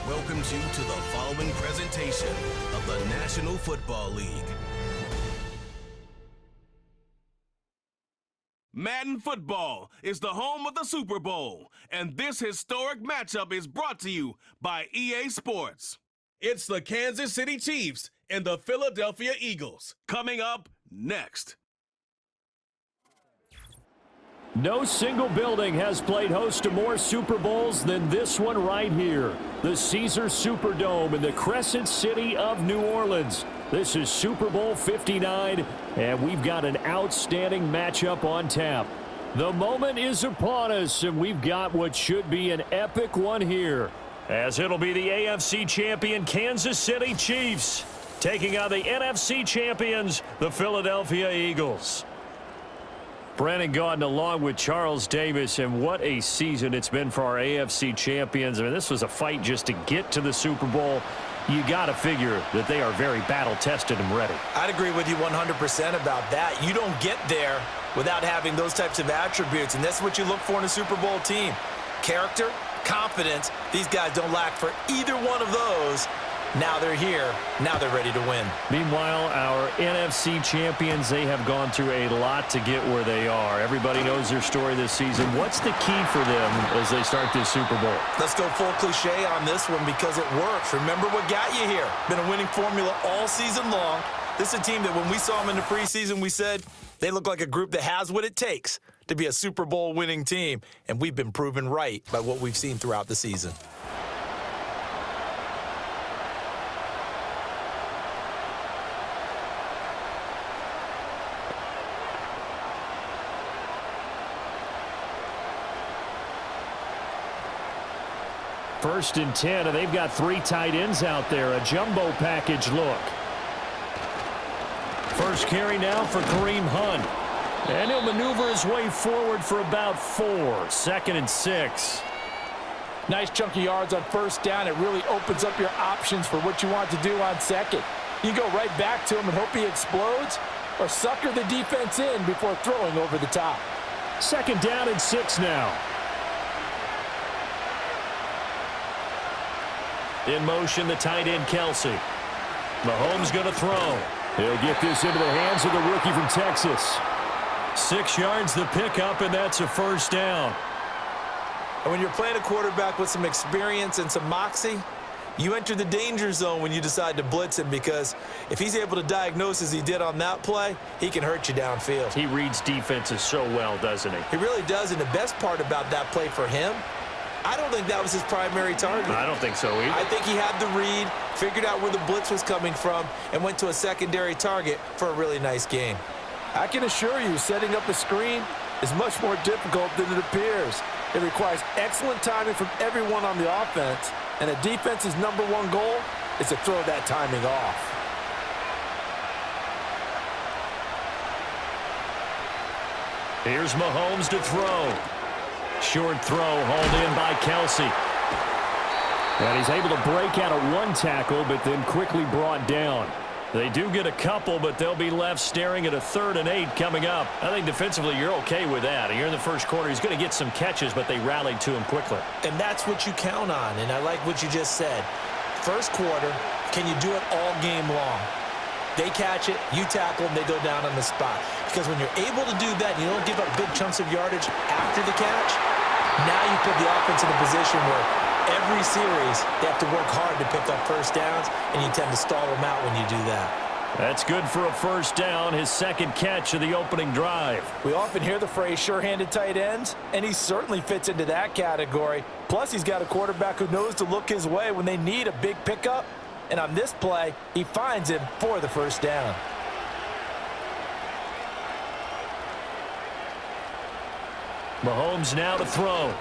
welcomes you to the following presentation of the National Football League. Madden Football is the home of the Super Bowl, and this historic matchup is brought to you by EA Sports. It's the Kansas City Chiefs and the Philadelphia Eagles, coming up next. No single building has played host to more Super Bowls than this one right here. The Caesars Superdome in the Crescent City of New Orleans. This is Super Bowl 59, and we've got an outstanding matchup on tap. The moment is upon us, and we've got what should be an epic one here, as it'll be the AFC champion Kansas City Chiefs taking on the NFC champions, the Philadelphia Eagles. Brandon Gaudin along with Charles Davis, and what a season it's been for our AFC champions. I mean, this was a fight just to get to the Super Bowl. You got to figure that they are very battle-tested and ready. I'd agree with you 100% about that. You don't get there without having those types of attributes, and that's what you look for in a Super Bowl team. Character, confidence, these guys don't lack for either one of those. Now they're here. Now they're ready to win. Meanwhile, our NFC champions, they have gone through a lot to get where they are. Everybody knows their story this season. What's the key for them as they start this Super Bowl? Let's go full cliche on this one because it works. Remember what got you here. Been a winning formula all season long. This is a team that when we saw them in the preseason, we said they look like a group that has what it takes to be a Super Bowl winning team. And we've been proven right by what we've seen throughout the season. First and 10, and they've got three tight ends out there. A jumbo package look. First carry now for Kareem Hunt. And he'll maneuver his way forward for about 4. Second and 6. Nice chunky yards on first down. It really opens up your options for what you want to do on second. You go right back to him and hope he explodes, or sucker the defense in before throwing over the top. Second down and 6 now. In motion, the tight end, Kelsey. Mahomes going to throw. He'll get this into the hands of the rookie from Texas. 6 yards the pickup, and that's a first down. And when you're playing a quarterback with some experience and some moxie, you enter the danger zone when you decide to blitz him, because if he's able to diagnose as he did on that play, he can hurt you downfield. He reads defenses so well, doesn't he? He really does, and the best part about that play for him, I don't think that was his primary target. I don't think so either. I think he had the read, figured out where the blitz was coming from, and went to a secondary target for a really nice game. I can assure you, setting up a screen is much more difficult than it appears. It requires excellent timing from everyone on the offense, and a defense's #1 goal is to throw that timing off. Here's Mahomes to throw. Short throw hauled in by Kelsey. And he's able to break out of one tackle, but then quickly brought down. They do get a couple, but they'll be left staring at a 3rd and 8 coming up. I think defensively you're okay with that. Here in the first quarter, he's going to get some catches, but they rallied to him quickly. And that's what you count on, and I like what you just said. First quarter, can you do it all game long? They catch it, you tackle, and they go down on the spot. Because when you're able to do that, you don't give up big chunks of yardage after the catch, now you put the offense in a position where every series they have to work hard to pick up first downs, and you tend to stall them out when you do that. That's good for a first down, his second catch of the opening drive. We often hear the phrase sure-handed tight ends, and he certainly fits into that category. Plus, he's got a quarterback who knows to look his way when they need a big pickup. And on this play, he finds him for the first down. Mahomes now to throw.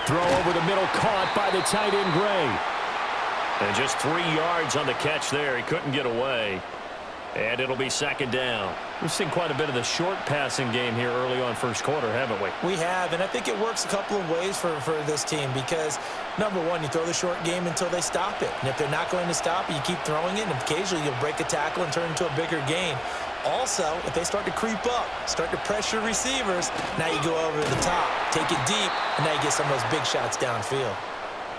Throw over the middle, caught by the tight end, Gray. And just 3 yards on the catch there. He couldn't get away. And it'll be second down. We've seen quite a bit of the short passing game here early on first quarter, haven't we? We have, and I think it works a couple of ways for this team because, #1, you throw the short game until they stop it. And if they're not going to stop it, you keep throwing it, and occasionally you'll break a tackle and turn it into a bigger gain. Also, if they start to creep up, start to pressure receivers, now you go over the top, take it deep, and now you get some of those big shots downfield.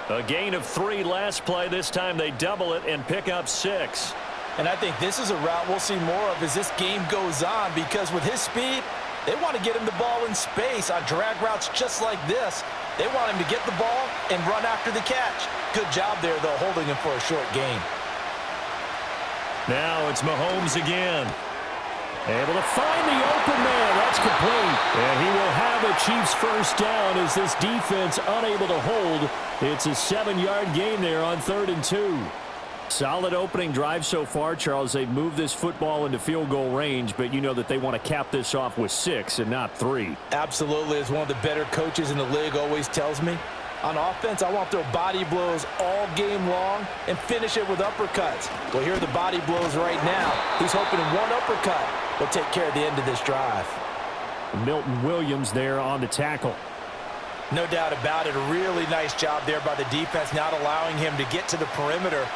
A gain of 3 last play. This time they double it and pick up 6. And I think this is a route we'll see more of as this game goes on, because with his speed, they want to get him the ball in space on drag routes just like this. They want him to get the ball and run after the catch. Good job there, though, holding him for a short gain. Now it's Mahomes again. Able to find the open man. That's complete. And he will have a Chiefs first down as this defense unable to hold. It's a 7-yard gain there on 3rd and 2. Solid opening drive so far, Charles. They've moved this football into field goal range, but you know that they want to cap this off with 6 and not 3. Absolutely. As one of the better coaches in the league always tells me, on offense, I want to throw body blows all game long and finish it with uppercuts. Well, here are the body blows right now. He's hoping one uppercut will take care of the end of this drive. Milton Williams there on the tackle. No doubt about it. A really nice job there by the defense, not allowing him to get to the perimeter.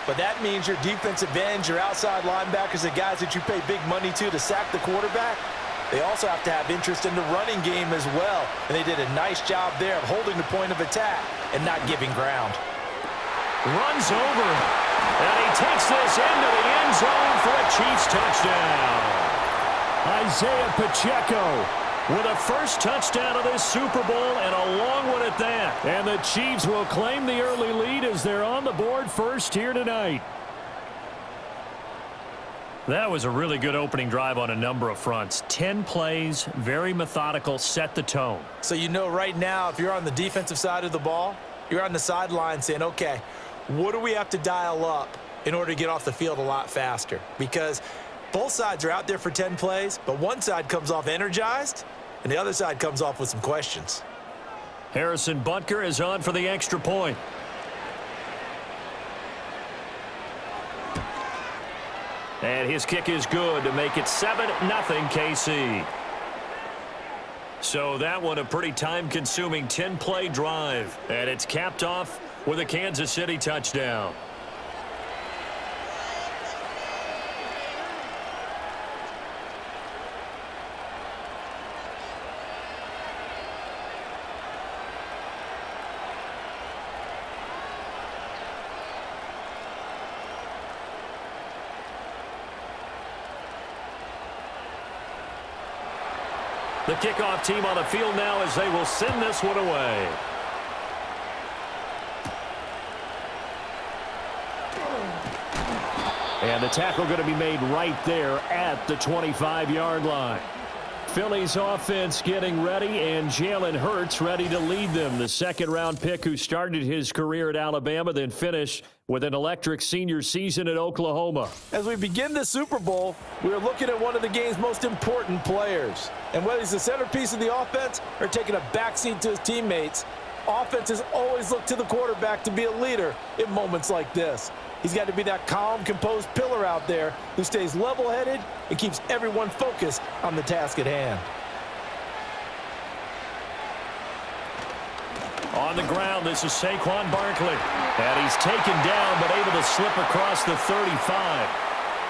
But that means your defensive ends, your outside linebackers, the guys that you pay big money to sack the quarterback, they also have to have interest in the running game as well. And they did a nice job there of holding the point of attack and not giving ground. Runs over, and he takes this into the end zone for a Chiefs touchdown. Isaiah Pacheco with a first touchdown of this Super Bowl, and a long one at that. And the Chiefs will claim the early lead as they're on the board first here tonight. That was a really good opening drive on a number of fronts. 10 plays, very methodical, set the tone. So you know right now, if you're on the defensive side of the ball, you're on the sideline saying, okay, what do we have to dial up in order to get off the field a lot faster? Because both sides are out there for 10 plays, but one side comes off energized, and the other side comes off with some questions. Harrison Butker is on for the extra point. And his kick is good to make it 7-0 KC. So that one a pretty time-consuming 10-play drive. And it's capped off with a Kansas City touchdown. The kickoff team on the field now as they will send this one away. And the tackle going to be made right there at the 25-yard line. Philly's offense getting ready, and Jalen Hurts ready to lead them. The second-round pick who started his career at Alabama, then finished with an electric senior season at Oklahoma. As we begin the Super Bowl, we're looking at one of the game's most important players. And whether he's the centerpiece of the offense or taking a backseat to his teammates, offenses always look to the quarterback to be a leader in moments like this. He's got to be that calm, composed pillar out there who stays level-headed and keeps everyone focused on the task at hand. On the ground, this is Saquon Barkley. And he's taken down, but able to slip across the 35.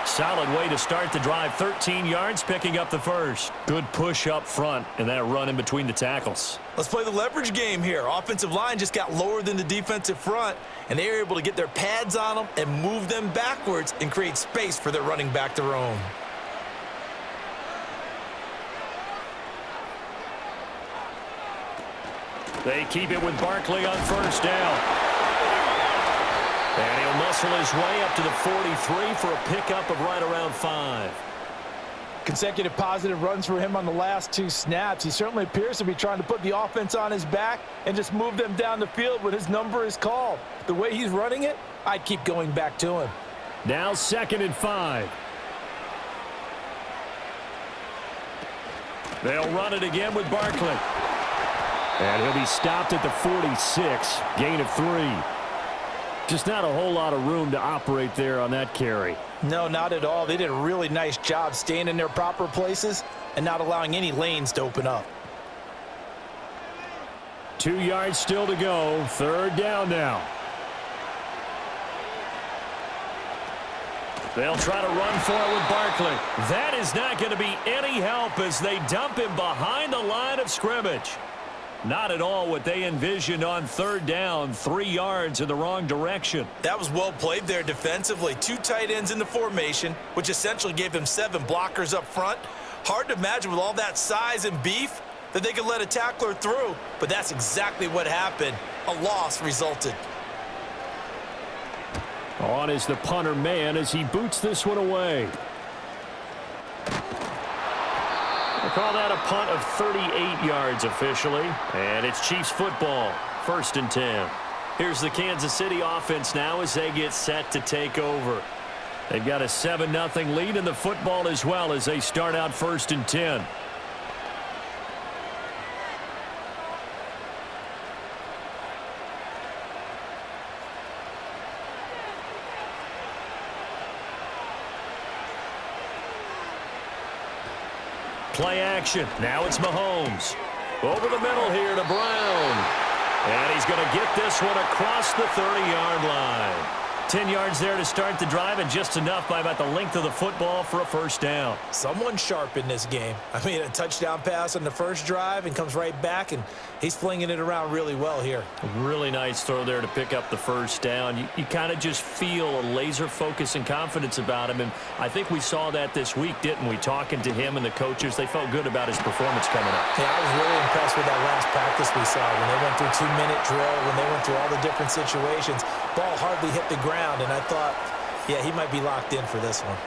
Solid way to start the drive. 13 yards, picking up the first. Good push up front, and that run in between the tackles. Let's play the leverage game here. Offensive line just got lower than the defensive front, and they were able to get their pads on them and move them backwards and create space for their running back to roam. They keep it with Barkley on first down. And he'll muscle his way up to the 43 for a pickup of right around 5. Consecutive positive runs for him on the last 2 snaps. He certainly appears to be trying to put the offense on his back and just move them down the field when his number is called. The way he's running it, I'd keep going back to him. Now 2nd and 5. They'll run it again with Barkley. And he'll be stopped at the 46. Gain of 3. Just not a whole lot of room to operate there on that carry. No, not at all. They did a really nice job staying in their proper places and not allowing any lanes to open up. 2 yards still to go. 3rd down now. They'll try to run for it with Barkley. That is not going to be any help as they dump him behind the line of scrimmage. Not at all what they envisioned on third down, 3 yards in the wrong direction. That was well played there defensively. 2 tight ends in the formation, which essentially gave them 7 blockers up front. Hard to imagine with all that size and beef that they could let a tackler through, but that's exactly what happened. A loss resulted. On is the punter man as he boots this one away. We'll call that a punt of 38 yards officially, and it's Chiefs football, 1st and 10. Here's the Kansas City offense now as they get set to take over. They've got a 7-0 lead in the football as well as they start out 1st and 10. Play action. Now it's Mahomes. Over the middle here to Brown. And he's going to get this one across the 30-yard line. 10 yards there to start the drive, and just enough by about the length of the football for a 1st down. Someone sharp in this game. I mean, a touchdown pass on the first drive and comes right back, and he's flinging it around really well here. A really nice throw there to pick up the 1st down. You kind of just feel a laser focus and confidence about him, and I think we saw that this week, didn't we? Talking to him and the coaches, they felt good about his performance coming up. Yeah, I was really impressed with that last practice we saw when they went through 2-minute drill, when they went through all the different situations. Ball hardly hit the ground, and I thought, yeah, he might be locked in for this one.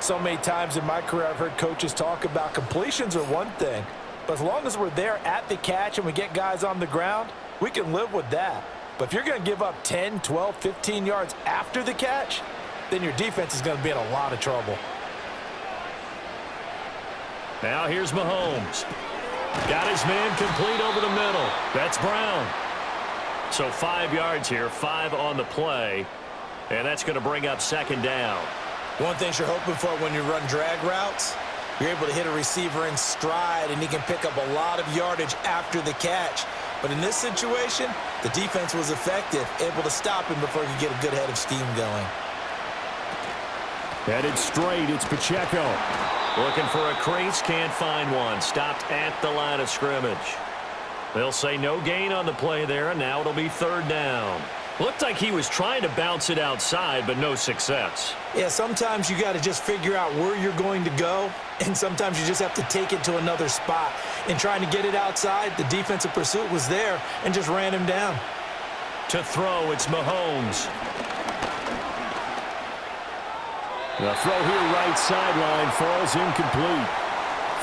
So many times in my career I've heard coaches talk about completions are one thing, but as long as we're there at the catch and we get guys on the ground, we can live with that. But if you're going to give up 10, 12, 15 yards after the catch, then your defense is going to be in a lot of trouble. Now here's Mahomes. Got his man complete over the middle. That's Brown. So 5 yards here, 5 on the play, and that's going to bring up 2nd down. One thing you're hoping for when you run drag routes, you're able to hit a receiver in stride, and he can pick up a lot of yardage after the catch. But in this situation, the defense was effective, able to stop him before he could get a good head of steam going. Headed straight, it's Pacheco. Looking for a crease, can't find one. Stopped at the line of scrimmage. They'll say no gain on the play there, and now it'll be 3rd down. Looked like he was trying to bounce it outside, but no success. Yeah, sometimes you got to just figure out where you're going to go, and sometimes you just have to take it to another spot. In trying to get it outside, the defensive pursuit was there and just ran him down. To throw, it's Mahomes. The throw here right sideline falls incomplete.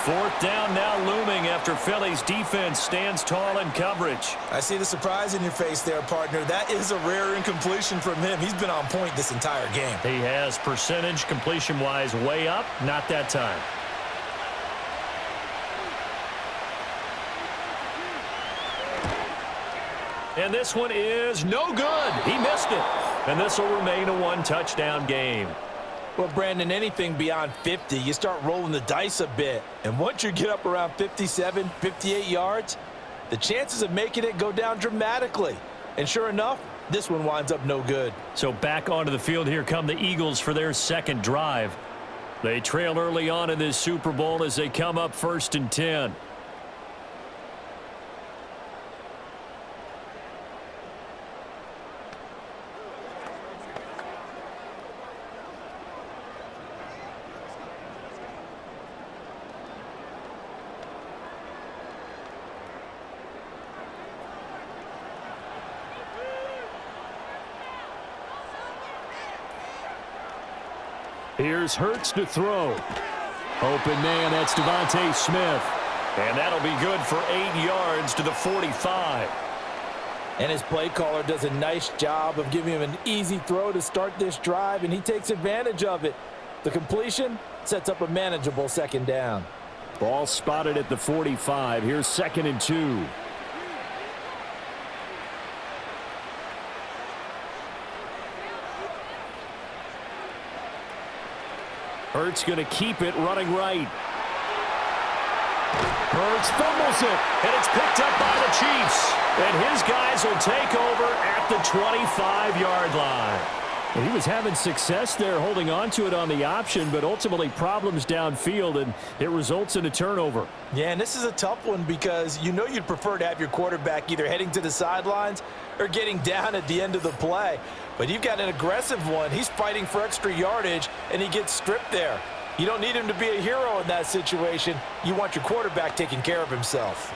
4th down now looming after Philly's defense stands tall in coverage. I see the surprise in your face there, partner. That is a rare incompletion from him. He's been on point this entire game. He has percentage completion-wise way up, not that time. And this one is no good. He missed it. And this will remain a 1-touchdown game. Well, Brandon, anything beyond 50, you start rolling the dice a bit. And once you get up around 57, 58 yards, the chances of making it go down dramatically. And sure enough, this one winds up no good. So back onto the field, here come the Eagles for their 2nd drive. They trail early on in this Super Bowl as they come up 1st and 10. Here's Hurts to throw. Open man, that's Devontae Smith. And that'll be good for 8 yards to the 45. And his play caller does a nice job of giving him an easy throw to start this drive, and he takes advantage of it. The completion sets up a manageable 2nd down. Ball spotted at the 45. Here's 2nd and 2. Hurts going to keep it running right. Hurts fumbles it, and it's picked up by the Chiefs. And his guys will take over at the 25-yard line. And he was having success there holding on to it on the option, but ultimately problems downfield, and it results in a turnover. Yeah, and this is a tough one because you know you'd prefer to have your quarterback either heading to the sidelines or getting down at the end of the play. But you've got an aggressive one. He's fighting for extra yardage, and he gets stripped there. You don't need him to be a hero in that situation. You want your quarterback taking care of himself.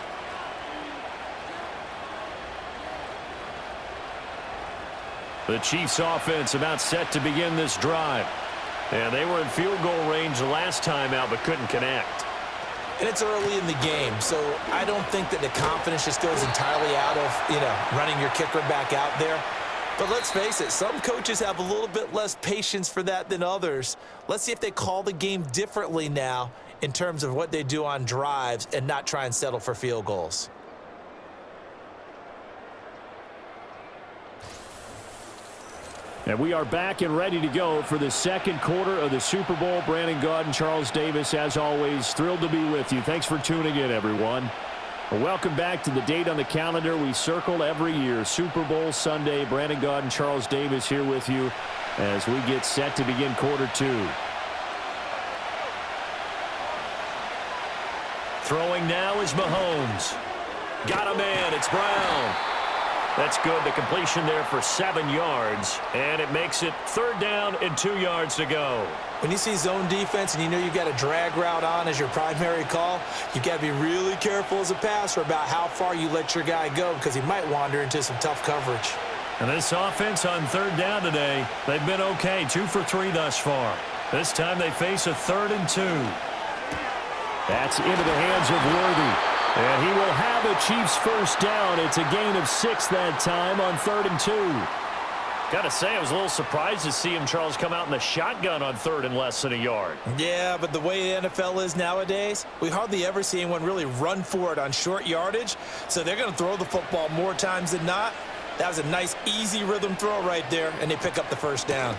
The Chiefs offense about set to begin this drive. And they were in field goal range the last time out but couldn't connect. And it's early in the game, so I don't think that the confidence just goes entirely out of, running your kicker back out there. But let's face it, some coaches have a little bit less patience for that than others. Let's see if they call the game differently now in terms of what they do on drives and not try and settle for field goals. And we are back and ready to go for the second quarter of the Super Bowl. Brandon Gaud and Charles Davis, as always, thrilled to be with you. Thanks for tuning in, everyone. Well, welcome back to the date on the calendar we circle every year, Super Bowl Sunday. Brandon Gaud and Charles Davis here with you as we get set to begin quarter two. Throwing now is Mahomes. Got a man, it's Brown. That's good. The completion there for 7 yards, and it makes it 3rd down and 2 yards to go. When you see zone defense and you know you've got a drag route on as your primary call, you've got to be really careful as a passer about how far you let your guy go because he might wander into some tough coverage. And this offense on 3rd down today, they've been okay, 2 for 3 thus far. This time they face a 3rd and 2. That's into the hands of Worthy. And he will have a Chiefs first down. It's a gain of 6 that time on 3rd and 2. Got to say, I was a little surprised to see him, Charles, come out in the shotgun on 3rd and less than a yard. Yeah, but the way the NFL is nowadays, we hardly ever see anyone really run for it on short yardage. So they're going to throw the football more times than not. That was a nice, easy rhythm throw right there, and they pick up the first down.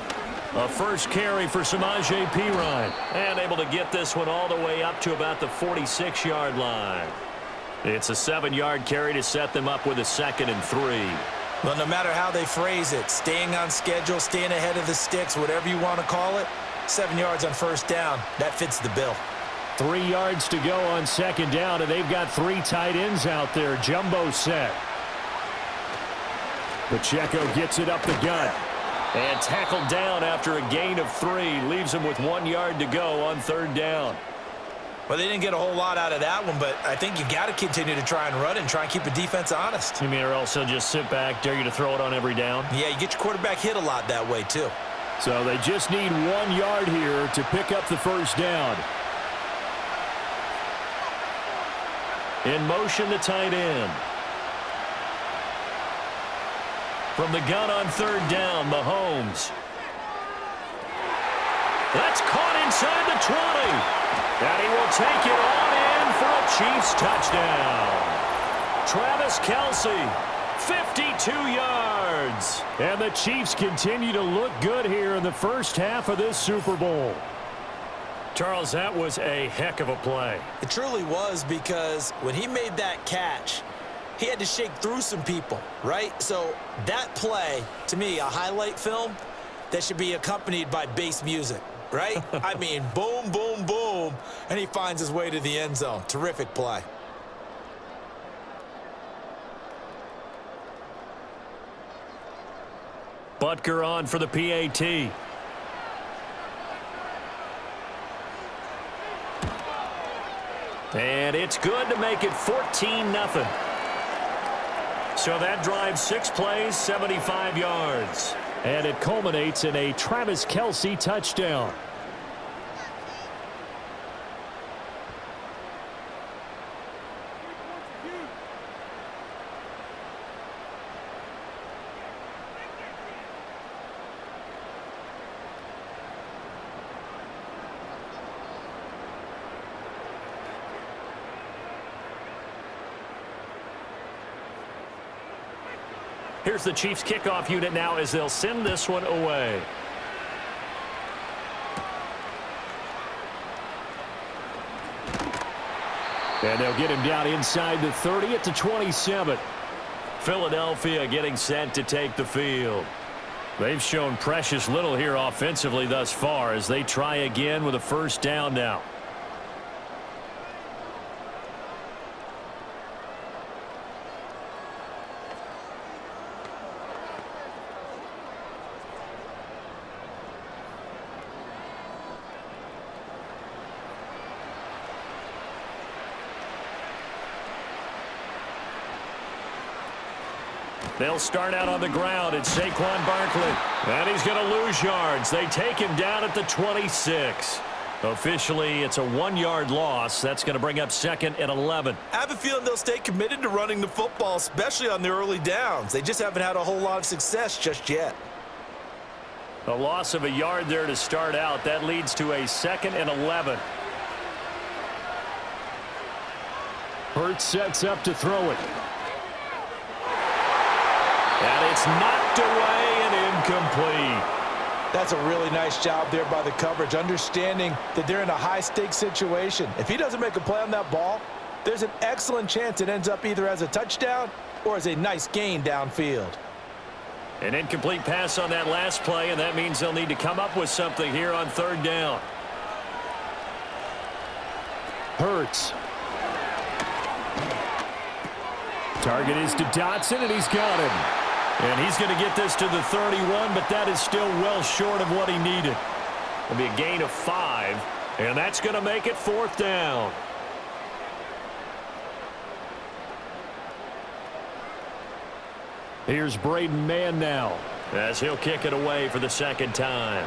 A first carry for Tiburon. And able to get this one all the way up to about the 46-yard line. It's a 7-yard carry to set them up with a 2nd and 3. Well, no matter how they phrase it, staying on schedule, staying ahead of the sticks, whatever you want to call it, 7 yards on first down, that fits the bill. 3 yards to go on 2nd down, and they've got 3 tight ends out there. Jumbo set. Pacheco gets it up the gut. And tackled down after a gain of 3. Leaves him with 1 yard to go on 3rd down. Well, they didn't get a whole lot out of that one, but I think you've got to continue to try and run and try and keep the defense honest. You mean or else they'll just sit back, dare you to throw it on every down? Yeah, you get your quarterback hit a lot that way, too. So they just need 1 yard here to pick up the first down. In motion, the tight end. From the gun on 3rd down, Mahomes. That's caught inside the 20. And he will take it on in for a Chiefs touchdown. Travis Kelce, 52 yards. And the Chiefs continue to look good here in the first half of this Super Bowl. Charles, that was a heck of a play. It truly was, because when he made that catch, he had to shake through some people, right? So that play, to me, a highlight film that should be accompanied by bass music. Right? I mean, boom, boom, boom, and he finds his way to the end zone. Terrific play. Butker on for the PAT. And it's good to make it 14-0. So that drives 6 plays, 75 yards. And it culminates in a Travis Kelce touchdown. Here's the Chiefs kickoff unit now as they'll send this one away. And they'll get him down inside the 30 at the 27. Philadelphia getting set to take the field. They've shown precious little here offensively thus far as they try again with a first down now. They'll start out on the ground. It's Saquon Barkley. And he's going to lose yards. They take him down at the 26. Officially, it's a 1-yard loss. That's going to bring up 2nd and 11. I have a feeling they'll stay committed to running the football, especially on the early downs. They just haven't had a whole lot of success just yet. A loss of a yard there to start out. That leads to a 2nd and 11. Hurts sets up to throw it. And it's knocked away and incomplete. That's a really nice job there by the coverage, understanding that they're in a high-stakes situation. If he doesn't make a play on that ball, there's an excellent chance it ends up either as a touchdown or as a nice gain downfield. An incomplete pass on that last play, and that means they'll need to come up with something here on 3rd down. Hurts. Target is to Dotson, and he's got him. And he's going to get this to the 31, but that is still well short of what he needed. It'll be a gain of 5, and that's going to make it 4th down. Here's Braden Mann now, as he'll kick it away for the 2nd time.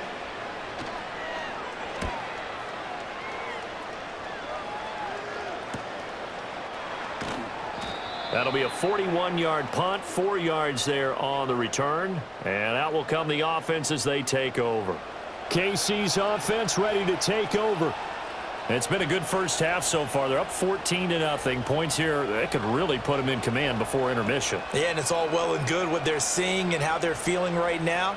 That'll be a 41-yard punt, 4 yards there on the return. And out will come the offense as they take over. KC's offense ready to take over. It's been a good first half so far. They're up 14-0. Points here, they could really put them in command before intermission. Yeah, and it's all well and good what they're seeing and how they're feeling right now.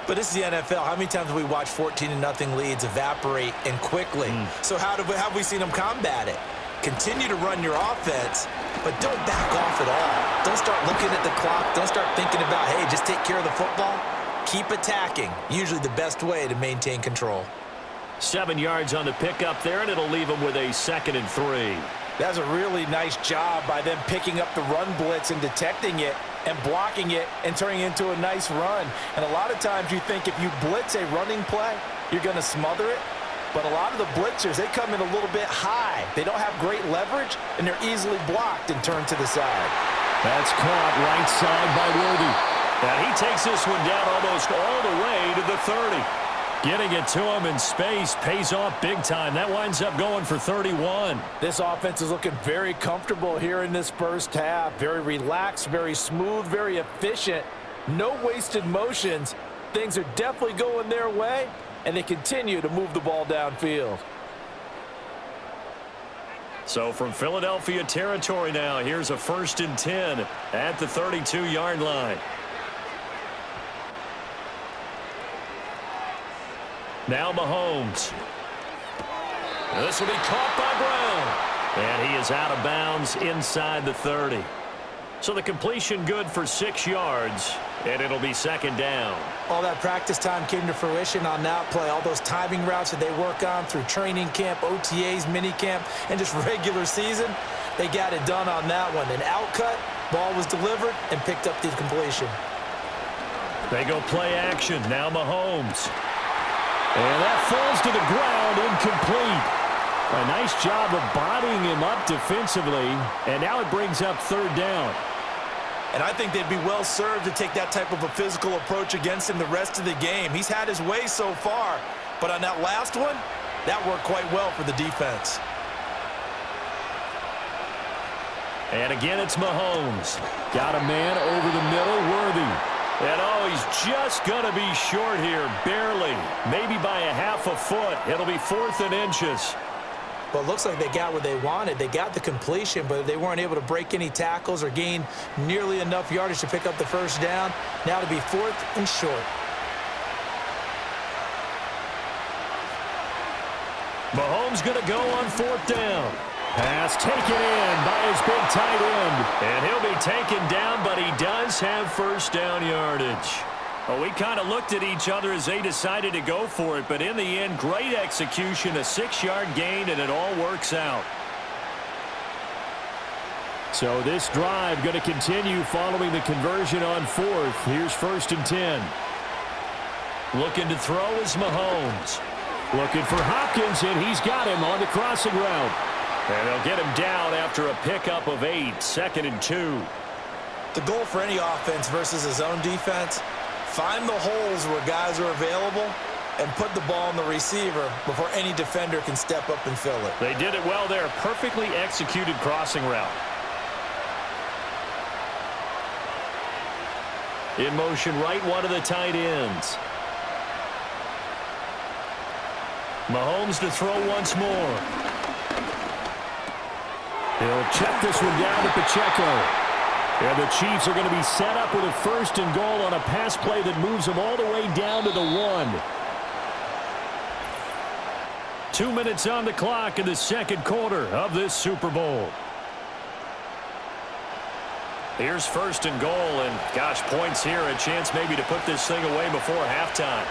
But this is the NFL. How many times have we watched 14-0 leads evaporate and quickly? So how have we seen them combat it? Continue to run your offense, but don't back off at all. Don't start looking at the clock. Don't start thinking about, hey, just take care of the football. Keep attacking. Usually the best way to maintain control. 7 yards on the pickup there, and it'll leave them with a 2nd and 3. That's a really nice job by them picking up the run blitz and detecting it and blocking it and turning it into a nice run. And a lot of times you think if you blitz a running play, you're going to smother it. But a lot of the blitzers, they come in a little bit high. They don't have great leverage, and they're easily blocked and turned to the side. That's caught right side by Worthy. And he takes this one down almost all the way to the 30. Getting it to him in space pays off big time. That winds up going for 31. This offense is looking very comfortable here in this first half. Very relaxed, very smooth, very efficient. No wasted motions. Things are definitely going their way, and they continue to move the ball downfield. So from Philadelphia territory now, here's a 1st and 10 at the 32-yard line. Now Mahomes. This will be caught by Brown. And he is out of bounds inside the 30. So the completion good for 6 yards, and it'll be 2nd down. All that practice time came to fruition on that play. All those timing routes that they work on through training camp, OTAs, minicamp, and just regular season, they got it done on that one. An outcut, ball was delivered, and picked up the completion. They go play action. Now Mahomes. And that falls to the ground, incomplete. A nice job of bodying him up defensively, and now it brings up 3rd down. And I think they'd be well served to take that type of a physical approach against him the rest of the game. He's had his way so far, but on that last one, that worked quite well for the defense. And again, it's Mahomes. Got a man over the middle, Worthy. And oh, he's just going to be short here, barely. Maybe by a half a foot. It'll be 4th and inches. Well, it looks like they got what they wanted. They got the completion, but they weren't able to break any tackles or gain nearly enough yardage to pick up the first down. Now to be 4th and short. Mahomes going to go on 4th down. Pass taken in by his big tight end. And he'll be taken down, but he does have first down yardage. Well, we kind of looked at each other as they decided to go for it, but in the end, great execution, a 6-yard gain, and it all works out. So this drive going to continue following the conversion on 4th. Here's 1st and 10. Looking to throw is Mahomes. Looking for Hopkins, and he's got him on the crossing route. And they'll get him down after a pickup of 8, 2nd and 2. The goal for any offense versus his own defense, find the holes where guys are available and put the ball on the receiver before any defender can step up and fill it. They did it well there. Perfectly executed crossing route. In motion, right one of the tight ends. Mahomes to throw once more. He'll check this one down to Pacheco. And the Chiefs are going to be set up with a 1st and goal on a pass play that moves them all the way down to the 1. 2 minutes on the clock in the 2nd quarter of this Super Bowl. Here's 1st and goal, and gosh, points here, a chance maybe to put this thing away before halftime.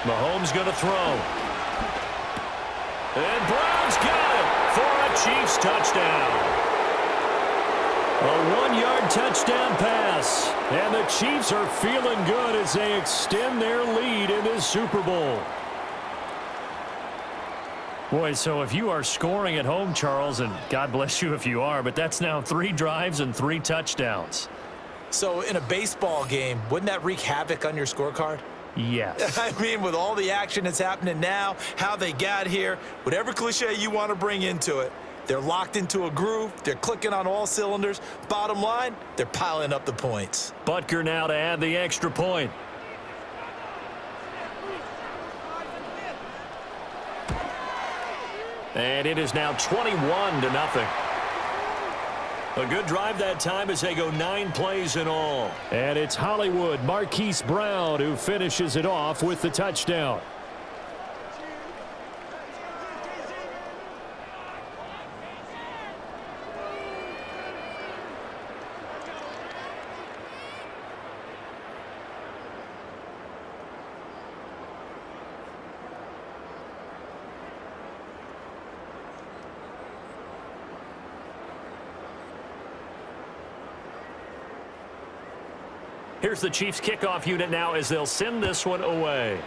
Mahomes going to throw. And Brown's got it for a Chiefs touchdown. A 1-yard touchdown pass, and the Chiefs are feeling good as they extend their lead in this Super Bowl. Boy, so if you are scoring at home, Charles, and God bless you if you are, but that's now 3 drives and 3 touchdowns. So in a baseball game, wouldn't that wreak havoc on your scorecard? Yes. I mean, with all the action that's happening now, how they got here, whatever cliche you want to bring into it, they're locked into a groove. They're clicking on all cylinders. Bottom line, they're piling up the points. Butker now to add the extra point. And it is now 21-0. A good drive that time as they go 9 plays in all. And it's Hollywood Marquise Brown who finishes it off with the touchdown. Here's the Chiefs kickoff unit now as they'll send this one away.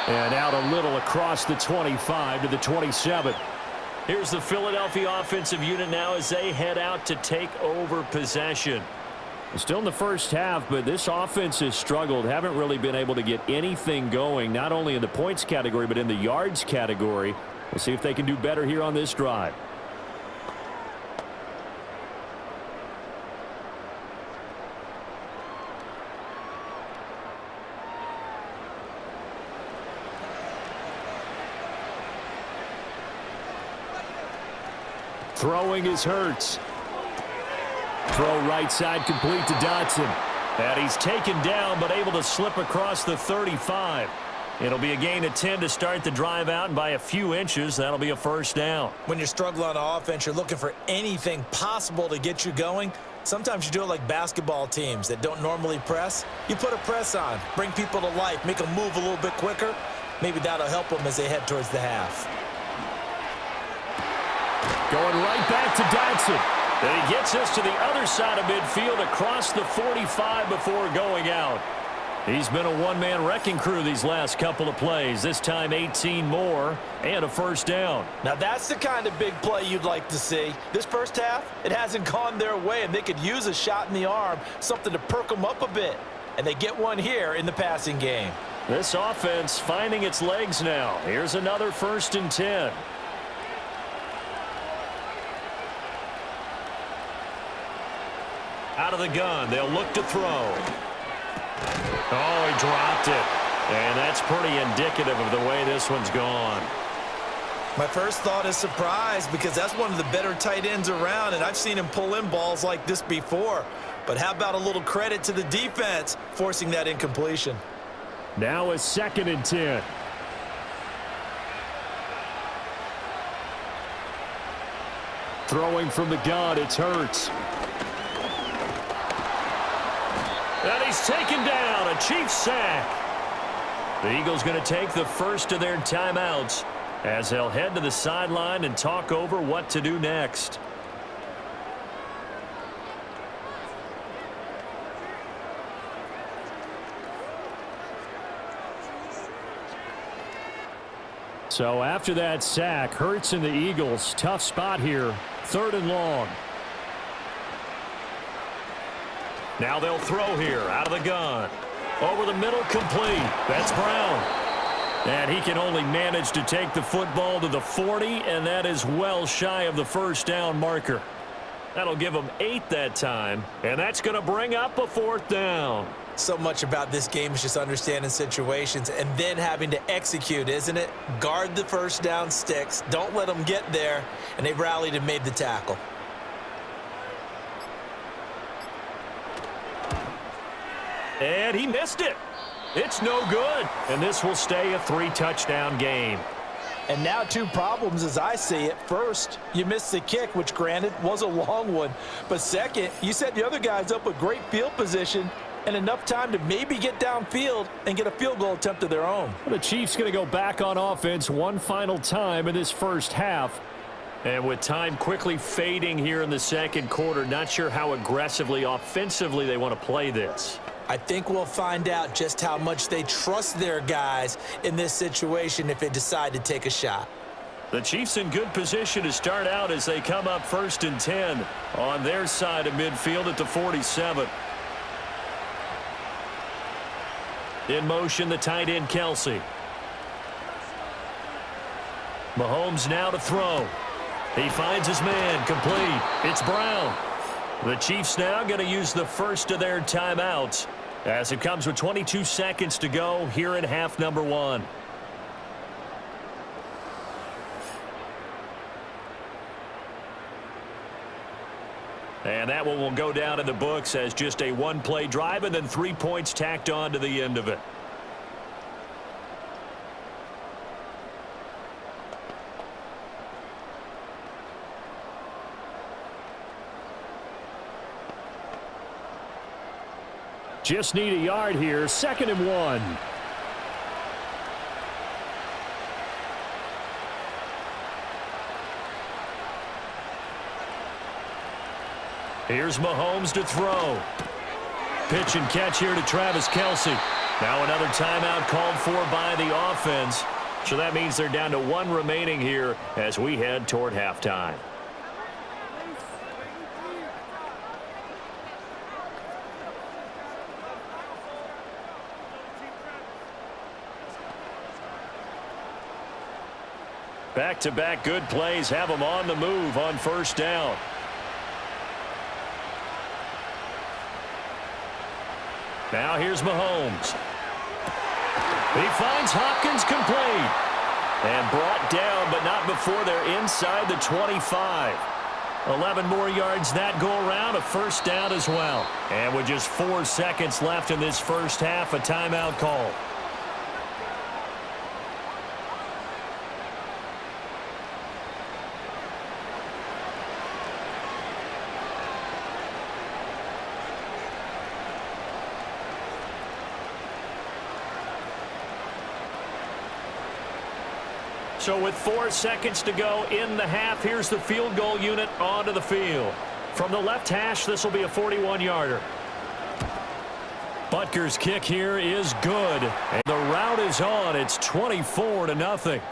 And out a little across the 25 to the 27. Here's the Philadelphia offensive unit now as they head out to take over possession. Still in the first half, but this offense has struggled. Haven't really been able to get anything going, not only in the points category, but in the yards category. We'll see if they can do better here on this drive. Throwing is Hurts. Throw right side complete to Dotson. And he's taken down but able to slip across the 35. It'll be a gain of 10 to start the drive out, and by a few inches, that'll be a 1st down. When you're struggling on offense, you're looking for anything possible to get you going. Sometimes you do it like basketball teams that don't normally press. You put a press on, bring people to life, make them move a little bit quicker. Maybe that'll help them as they head towards the half. Going right back to Dotson. And he gets us to the other side of midfield across the 45 before going out. He's been a one-man wrecking crew these last couple of plays. This time 18 more and a 1st down. Now that's the kind of big play you'd like to see. This first half, it hasn't gone their way, and they could use a shot in the arm, something to perk them up a bit. And they get one here in the passing game. This offense finding its legs now. Here's another 1st and 10. Out of the gun, they'll look to throw. Oh, he dropped it. And that's pretty indicative of the way this one's gone. My first thought is surprise, because that's one of the better tight ends around, and I've seen him pull in balls like this before. But how about a little credit to the defense forcing that incompletion? Now a 2nd and 10. Throwing from the gun, it's Hurts. And he's taken down, a Chiefs sack. The Eagles going to take the first of their timeouts as they'll head to the sideline and talk over what to do next. So after that sack, Hurts and the Eagles, tough spot here, 3rd and long. Now they'll throw here out of the gun. Over the middle, complete. That's Brown. And he can only manage to take the football to the 40, and that is well shy of the first down marker. That'll give him 8 that time, and that's going to bring up a 4th down. So much about this game is just understanding situations and then having to execute, isn't it? Guard the first down sticks. Don't let them get there. And they rallied and made the tackle. And he missed it. It's no good. And this will stay a 3-touchdown game. And now 2 problems as I see it. First, you missed the kick, which granted was a long one. But second, you set the other guys up with great field position and enough time to maybe get downfield and get a field goal attempt of their own. The Chiefs going to go back on offense one final time in this first half. And with time quickly fading here in the second quarter, not sure how aggressively, offensively they want to play this. I think we'll find out just how much they trust their guys in this situation if they decide to take a shot. The Chiefs in good position to start out as they come up 1st and 10 on their side of midfield at the 47. In motion, the tight end, Kelsey. Mahomes now to throw. He finds his man, complete. It's Brown. The Chiefs now going to use the first of their timeouts as it comes with 22 seconds to go here in half number 1. And that one will go down in the books as just a 1-play drive and then 3 points tacked on to the end of it. Just need a yard here, 2nd and 1. Here's Mahomes to throw. Pitch and catch here to Travis Kelce. Now another timeout called for by the offense. So that means they're down to 1 remaining here as we head toward halftime. Back-to-back good plays have them on the move on 1st down. Now here's Mahomes. He finds Hopkins complete. And brought down, but not before they're inside the 25. 11 more yards that go around, a 1st down as well. And with just 4 seconds left in this first half, a timeout call. So with 4 seconds to go in the half, here's the field goal unit onto the field. From the left hash, this will be a 41-yarder. Butker's kick here is good. And the route is on. It's 24-0.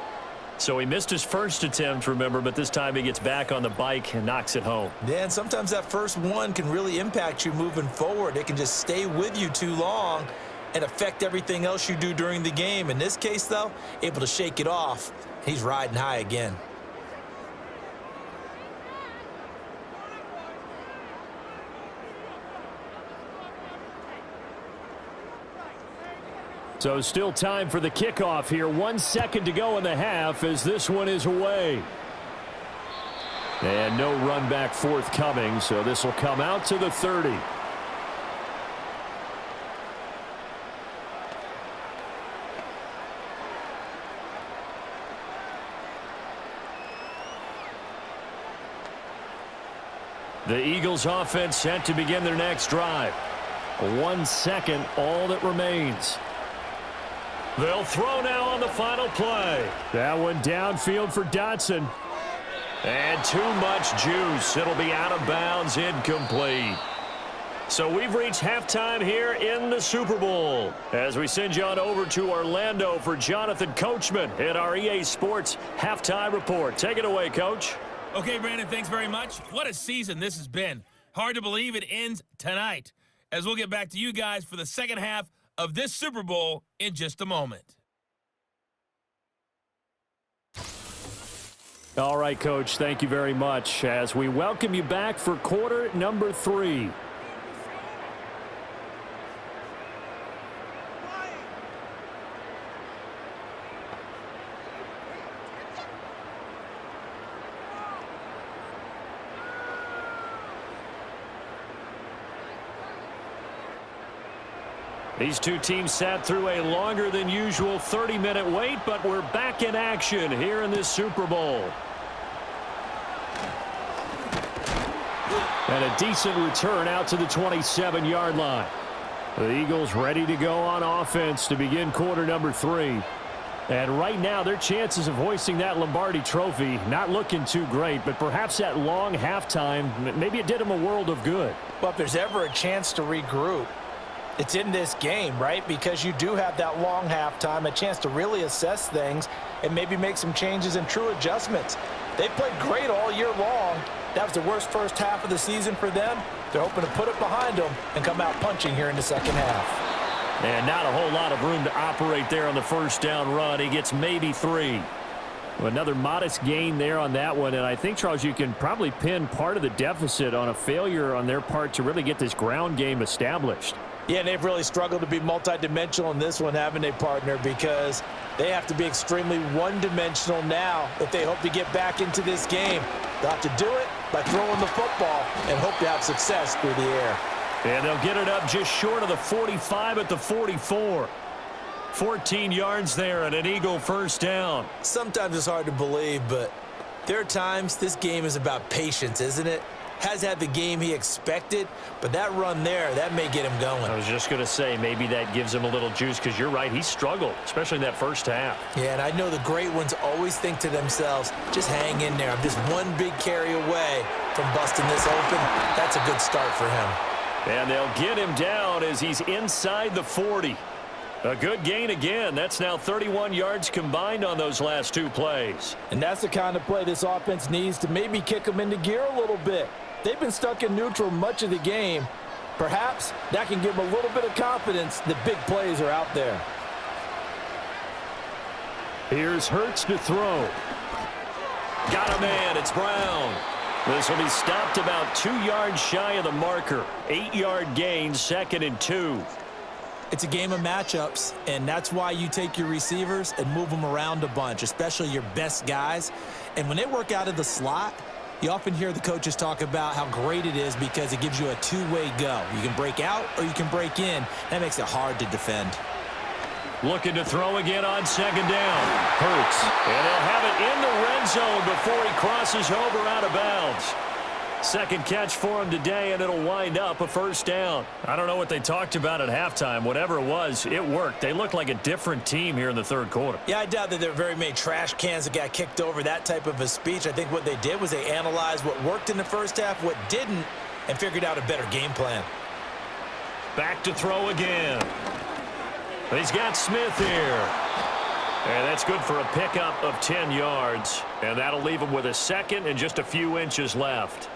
So he missed his first attempt, remember, but this time he gets back on the bike and knocks it home. Yeah, and sometimes that first one can really impact you moving forward. It can just stay with you too long and affect everything else you do during the game. In this case, though, able to shake it off. He's riding high again. So still time for the kickoff here. 1 second to go in the half as this one is away. And no run back forthcoming, so this will come out to the 30. The Eagles offense set to begin their next drive. 1 second, all that remains. They'll throw now on the final play. That one downfield for Dotson. And too much juice. It'll be out of bounds, incomplete. So we've reached halftime here in the Super Bowl. As we send you on over to Orlando for Jonathan Coachman in our EA Sports Halftime Report. Take it away, Coach. Okay, Brandon, thanks very much. What a season this has been. Hard to believe it ends tonight, as we'll get back to you guys for the second half of this Super Bowl in just a moment. All right, Coach, thank you very much as we welcome you back for quarter number 3. These two teams sat through a longer than usual 30-minute wait, but we're back in action here in this Super Bowl. And a decent return out to the 27-yard line. The Eagles ready to go on offense to begin quarter number 3. And right now, their chances of hoisting that Lombardi trophy not looking too great, but perhaps that long halftime, maybe it did them a world of good. Well, if there's ever a chance to regroup, it's in this game, right? Because you do have that long halftime, a chance to really assess things and maybe make some changes and true adjustments. They played great all year long. That was the worst first half of the season for them. They're hoping to put it behind them and come out punching here in the second half. And not a whole lot of room to operate there on the first down run. He gets maybe 3. Another modest gain there on that one. And I think, Charles, you can probably pin part of the deficit on a failure on their part to really get this ground game established. Yeah, and they've really struggled to be multidimensional in this one, haven't they, partner? Because they have to be extremely one-dimensional now if they hope to get back into this game. They'll have to do it by throwing the football and hope to have success through the air. And they'll get it up just short of the 45 at the 44. 14 yards there and an Eagle first down. Sometimes it's hard to believe, but there are times this game is about patience, isn't it? Has had the game he expected, but that run there, that may get him going. I was just going to say, maybe that gives him a little juice because you're right, he struggled, especially in that first half. Yeah, and I know the great ones always think to themselves, just hang in there. I'm just one big carry away from busting this open. That's a good start for him. And they'll get him down as he's inside the 40. A good gain again. That's now 31 yards combined on those last 2 plays. And that's the kind of play this offense needs to maybe kick them into gear a little bit. They've been stuck in neutral much of the game. Perhaps that can give them a little bit of confidence that big plays are out there. Here's Hurts to throw. Got a man. It's Brown. This will be stopped about 2 yards shy of the marker. 8-yard gain, 2nd and 2. It's a game of matchups, and that's why you take your receivers and move them around a bunch, especially your best guys. And when they work out of the slot, you often hear the coaches talk about how great it is because it gives you a two-way go. You can break out or you can break in. That makes it hard to defend. Looking to throw again on 2nd down. Hurts. And they'll have it in the red zone before he crosses over out of bounds. Second catch for him today, and it'll wind up a first down. I don't know what they talked about at halftime. Whatever it was, it worked. They looked like a different team here in the third quarter. Yeah, I doubt that there were very many trash cans that got kicked over, that type of a speech. I think what they did was they analyzed what worked in the first half, what didn't, and figured out a better game plan. Back to throw again. He's got Smith here. And that's good for a pickup of 10 yards. And that'll leave him with a second and just a few inches left.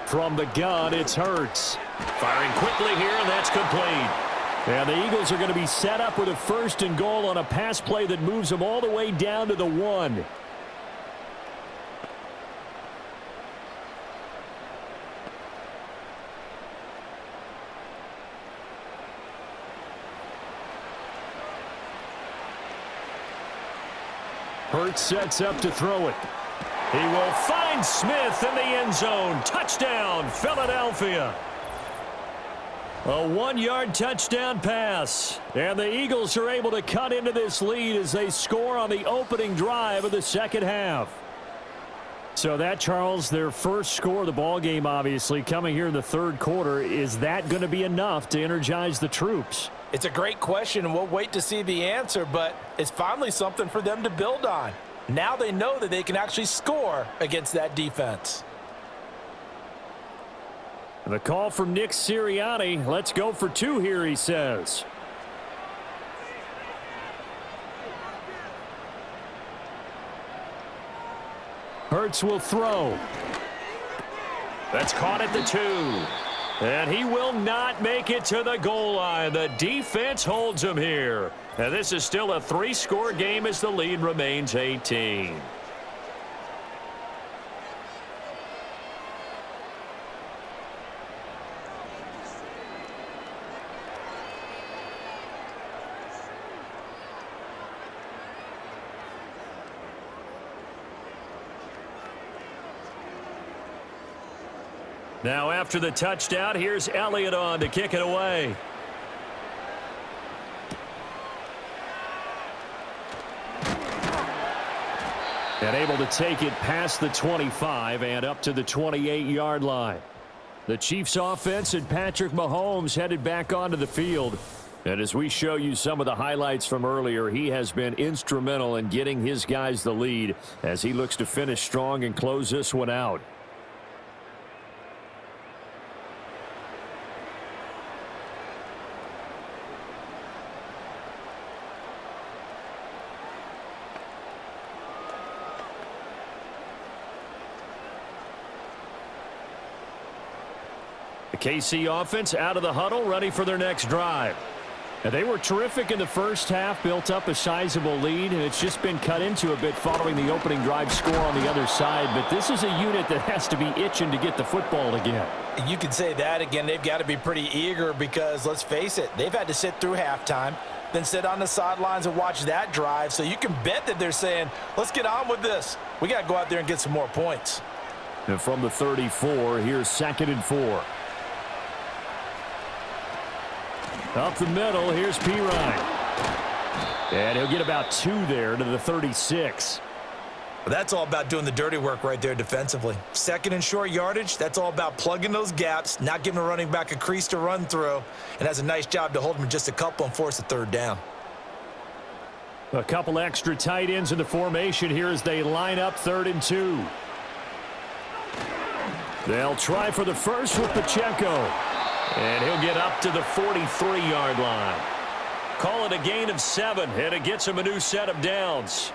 From the gun, it's Hurts. Firing quickly here, and that's complete. And the Eagles are going to be set up with a 1st and goal on a pass play that moves them all the way down to the 1. Hurts sets up to throw it. He will find Smith in the end zone. Touchdown, Philadelphia. A 1-yard touchdown pass. And the Eagles are able to cut into this lead as they score on the opening drive of the second half. So that, Charles, their first score of the ballgame, obviously, coming here in the third quarter. Is that going to be enough to energize the troops? It's a great question, and we'll wait to see the answer, but it's finally something for them to build on. Now they know that they can actually score against that defense. The call from Nick Sirianni. Let's go for 2 here, he says. Hurts will throw. That's caught at the 2. And he will not make it to the goal line. The defense holds him here. And this is still a 3-score game as the lead remains 18. Now after the touchdown, here's Elliott on to kick it away. And able to take it past the 25 and up to the 28-yard line. The Chiefs offense and Patrick Mahomes headed back onto the field. And as we show you some of the highlights from earlier, he has been instrumental in getting his guys the lead as he looks to finish strong and close this one out. The KC offense out of the huddle, ready for their next drive. And they were terrific in the first half, built up a sizable lead, and it's just been cut into a bit following the opening drive score on the other side. But this is a unit that has to be itching to get the football again. You could say that again. They've got to be pretty eager because, let's face it, they've had to sit through halftime, then sit on the sidelines and watch that drive. So you can bet that they're saying, let's get on with this. We got to go out there and get some more points. And from the 34, here's 2nd and 4. Up the middle, here's Pirine. And he'll get about 2 there to the 36. Well, that's all about doing the dirty work right there defensively. 2nd and short yardage, that's all about plugging those gaps, not giving a running back a crease to run through, and has a nice job to hold him just a couple and force a 3rd down. A couple extra tight ends in the formation here as they line up 3rd and 2. They'll try for the first with Pacheco. And he'll get up to the 43-yard line. Call it a gain of 7, and it gets him a new set of downs.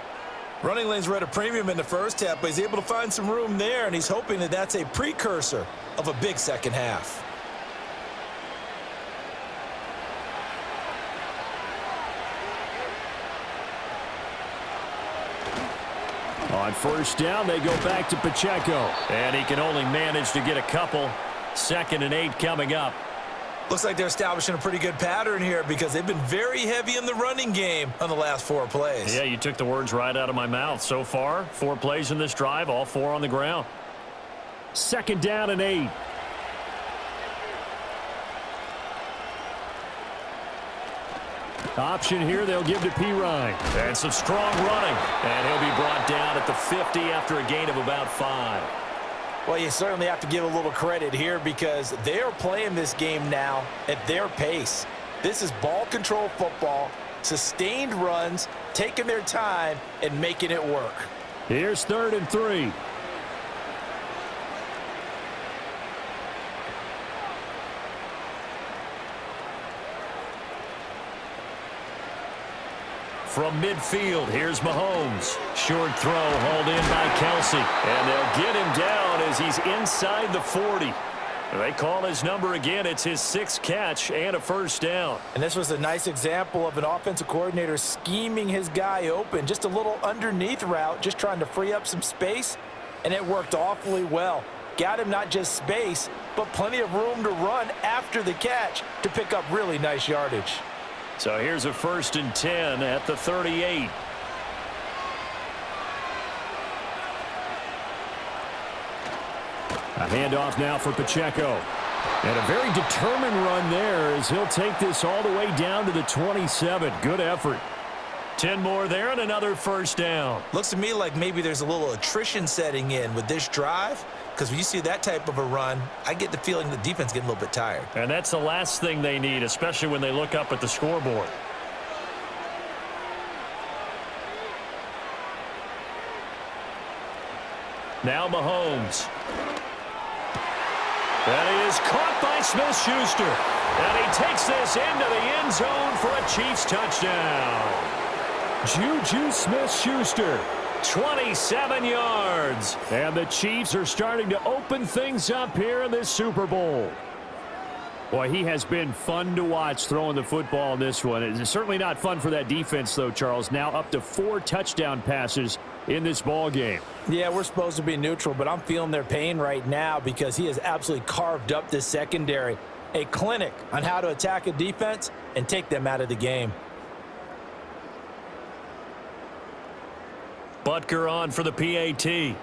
Running lanes were at a premium in the first half, but he's able to find some room there, and he's hoping that that's a precursor of a big second half. On 1st down, they go back to Pacheco. And he can only manage to get a couple. 2nd and 8 coming up. Looks like they're establishing a pretty good pattern here because they've been very heavy in the running game on the last 4 plays. Yeah, you took the words right out of my mouth. So far, 4 plays in this drive, all 4 on the ground. 2nd down and 8. Option here, they'll give to Pirine. And some strong running. And he'll be brought down at the 50 after a gain of about 5. Well, you certainly have to give a little credit here because they're playing this game now at their pace. This is ball control football, sustained runs, taking their time, and making it work. Here's 3rd and 3. From midfield, here's Mahomes. Short throw hauled in by Kelsey. And they'll get him down as he's inside the 40. They call his number again. It's his 6th catch and a 1st down. And this was a nice example of an offensive coordinator scheming his guy open. Just a little underneath route, just trying to free up some space. And it worked awfully well. Got him not just space, but plenty of room to run after the catch to pick up really nice yardage. So here's a 1st and 10 at the 38. A handoff now for Pacheco. And a very determined run there as he'll take this all the way down to the 27. Good effort. 10 more there and another first down. Looks to me like maybe there's a little attrition setting in with this drive, because when you see that type of a run, I get the feeling the defense getting a little bit tired. And that's the last thing they need, especially when they look up at the scoreboard. Now Mahomes. And he is caught by Smith-Schuster. And he takes this into the end zone for a Chiefs touchdown. Juju Smith-Schuster, 27 yards. And the Chiefs are starting to open things up here in this Super Bowl. Boy, he has been fun to watch throwing the football in this one. It's certainly not fun for that defense, though, Charles. Now up to 4 touchdown passes in this ball game. Yeah, we're supposed to be neutral, but I'm feeling their pain right now because he has absolutely carved up this secondary. A clinic on how to attack a defense and take them out of the game. Butker on for the PAT.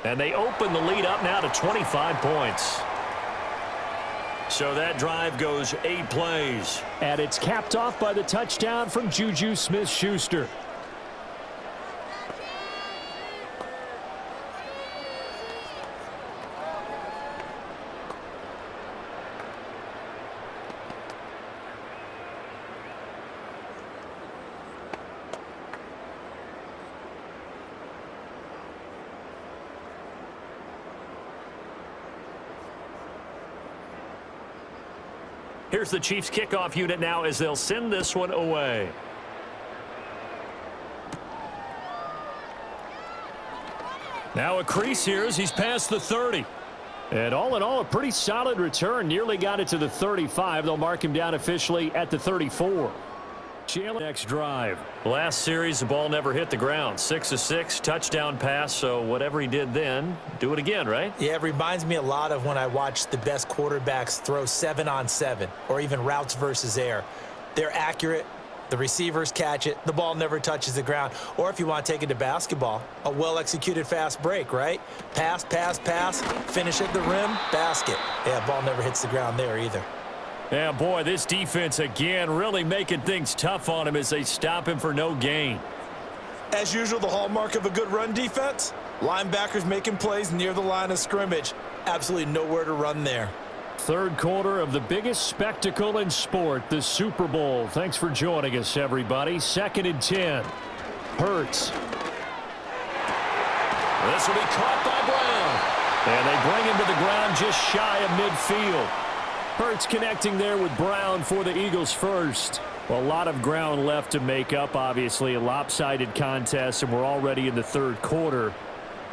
And they open the lead up now to 25 points. So that drive goes 8 plays. And it's capped off by the touchdown from Juju Smith-Schuster. Here's the Chiefs kickoff unit now as they'll send this one away. Now a crease here as he's past the 30. And all in all, a pretty solid return. Nearly got it to the 35. They'll mark him down officially at the 34. Next drive. Last series, the ball never hit the ground. 6 of 6, touchdown pass. So whatever he did then, do it again, right? Yeah, it reminds me a lot of when I watch the best quarterbacks throw 7-on-7 or even routes versus air. They're accurate. The receivers catch it. The ball never touches the ground. Or if you want to take it to basketball, a well-executed fast break, right? Pass, pass, pass, finish at the rim, basket. Yeah, ball never hits the ground there either. Yeah, boy, this defense again really making things tough on him as they stop him for no gain. As usual, the hallmark of a good run defense, linebackers making plays near the line of scrimmage. Absolutely nowhere to run there. Third quarter of the biggest spectacle in sport, the Super Bowl. Thanks for joining us, everybody. 2nd and 10. Hurts. This will be caught by Brown. And they bring him to the ground just shy of midfield. Hurts connecting there with Brown for the Eagles first. Well, a lot of ground left to make up, obviously. A lopsided contest, and we're already in the third quarter.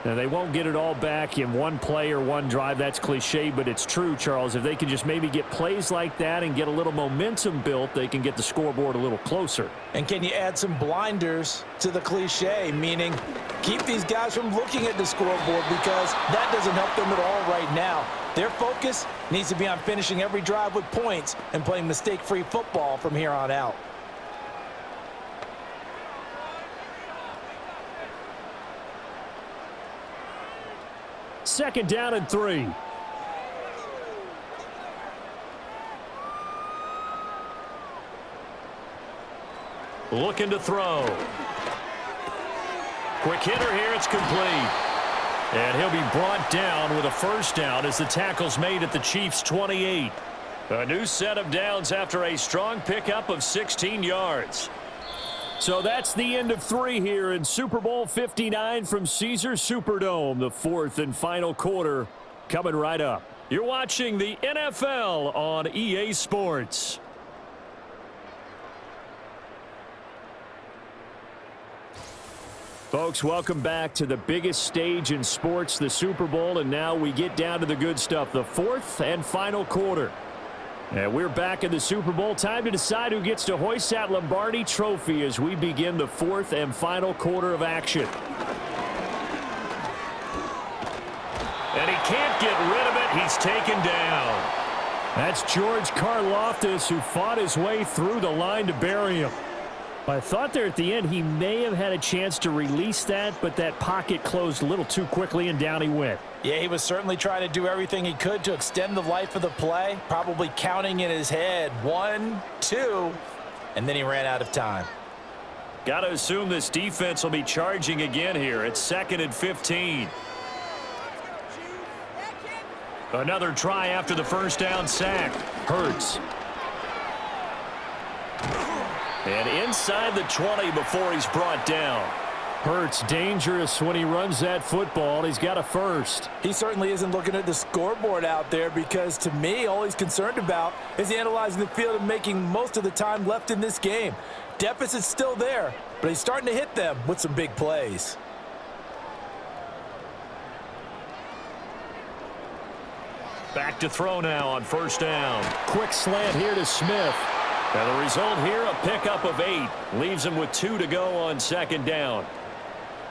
Now, they won't get it all back in one play or one drive. That's cliche, but it's true, Charles. If they can just maybe get plays like that and get a little momentum built, they can get the scoreboard a little closer. And can you add some blinders to the cliche, meaning keep these guys from looking at the scoreboard because that doesn't help them at all right now. Their focus needs to be on finishing every drive with points and playing mistake-free football from here on out. Second down and 3. Looking to throw. Quick hitter here, it's complete. And he'll be brought down with a first down as the tackle's made at the Chiefs' 28. A new set of downs after a strong pickup of 16 yards. So that's the end of 3 here in Super Bowl 59 from Caesars Superdome. The 4th and final quarter coming right up. You're watching the NFL on EA Sports. Folks, welcome back to the biggest stage in sports, the Super Bowl, and now we get down to the good stuff, the 4th and final quarter. And we're back in the Super Bowl. Time to decide who gets to hoist that Lombardi trophy as we begin the 4th and final quarter of action. And he can't get rid of it. He's taken down. That's George Karlaftis, who fought his way through the line to bury him. I thought there at the end he may have had a chance to release that, but that pocket closed a little too quickly, and down he went. Yeah, he was certainly trying to do everything he could to extend the life of the play, probably counting in his head 1, 2, and then he ran out of time. Got to assume this defense will be charging again here. It's 2nd and 15. Another try after the first down sack. Hurts. And inside the 20 before he's brought down. Hurts dangerous when he runs that football. He's got a first. He certainly isn't looking at the scoreboard out there because, to me, all he's concerned about is analyzing the field and making most of the time left in this game. Deficit's still there, but he's starting to hit them with some big plays. Back to throw now on first down. Quick slant here to Smith. And the result here, a pickup of 8. Leaves him with 2 to go on second down.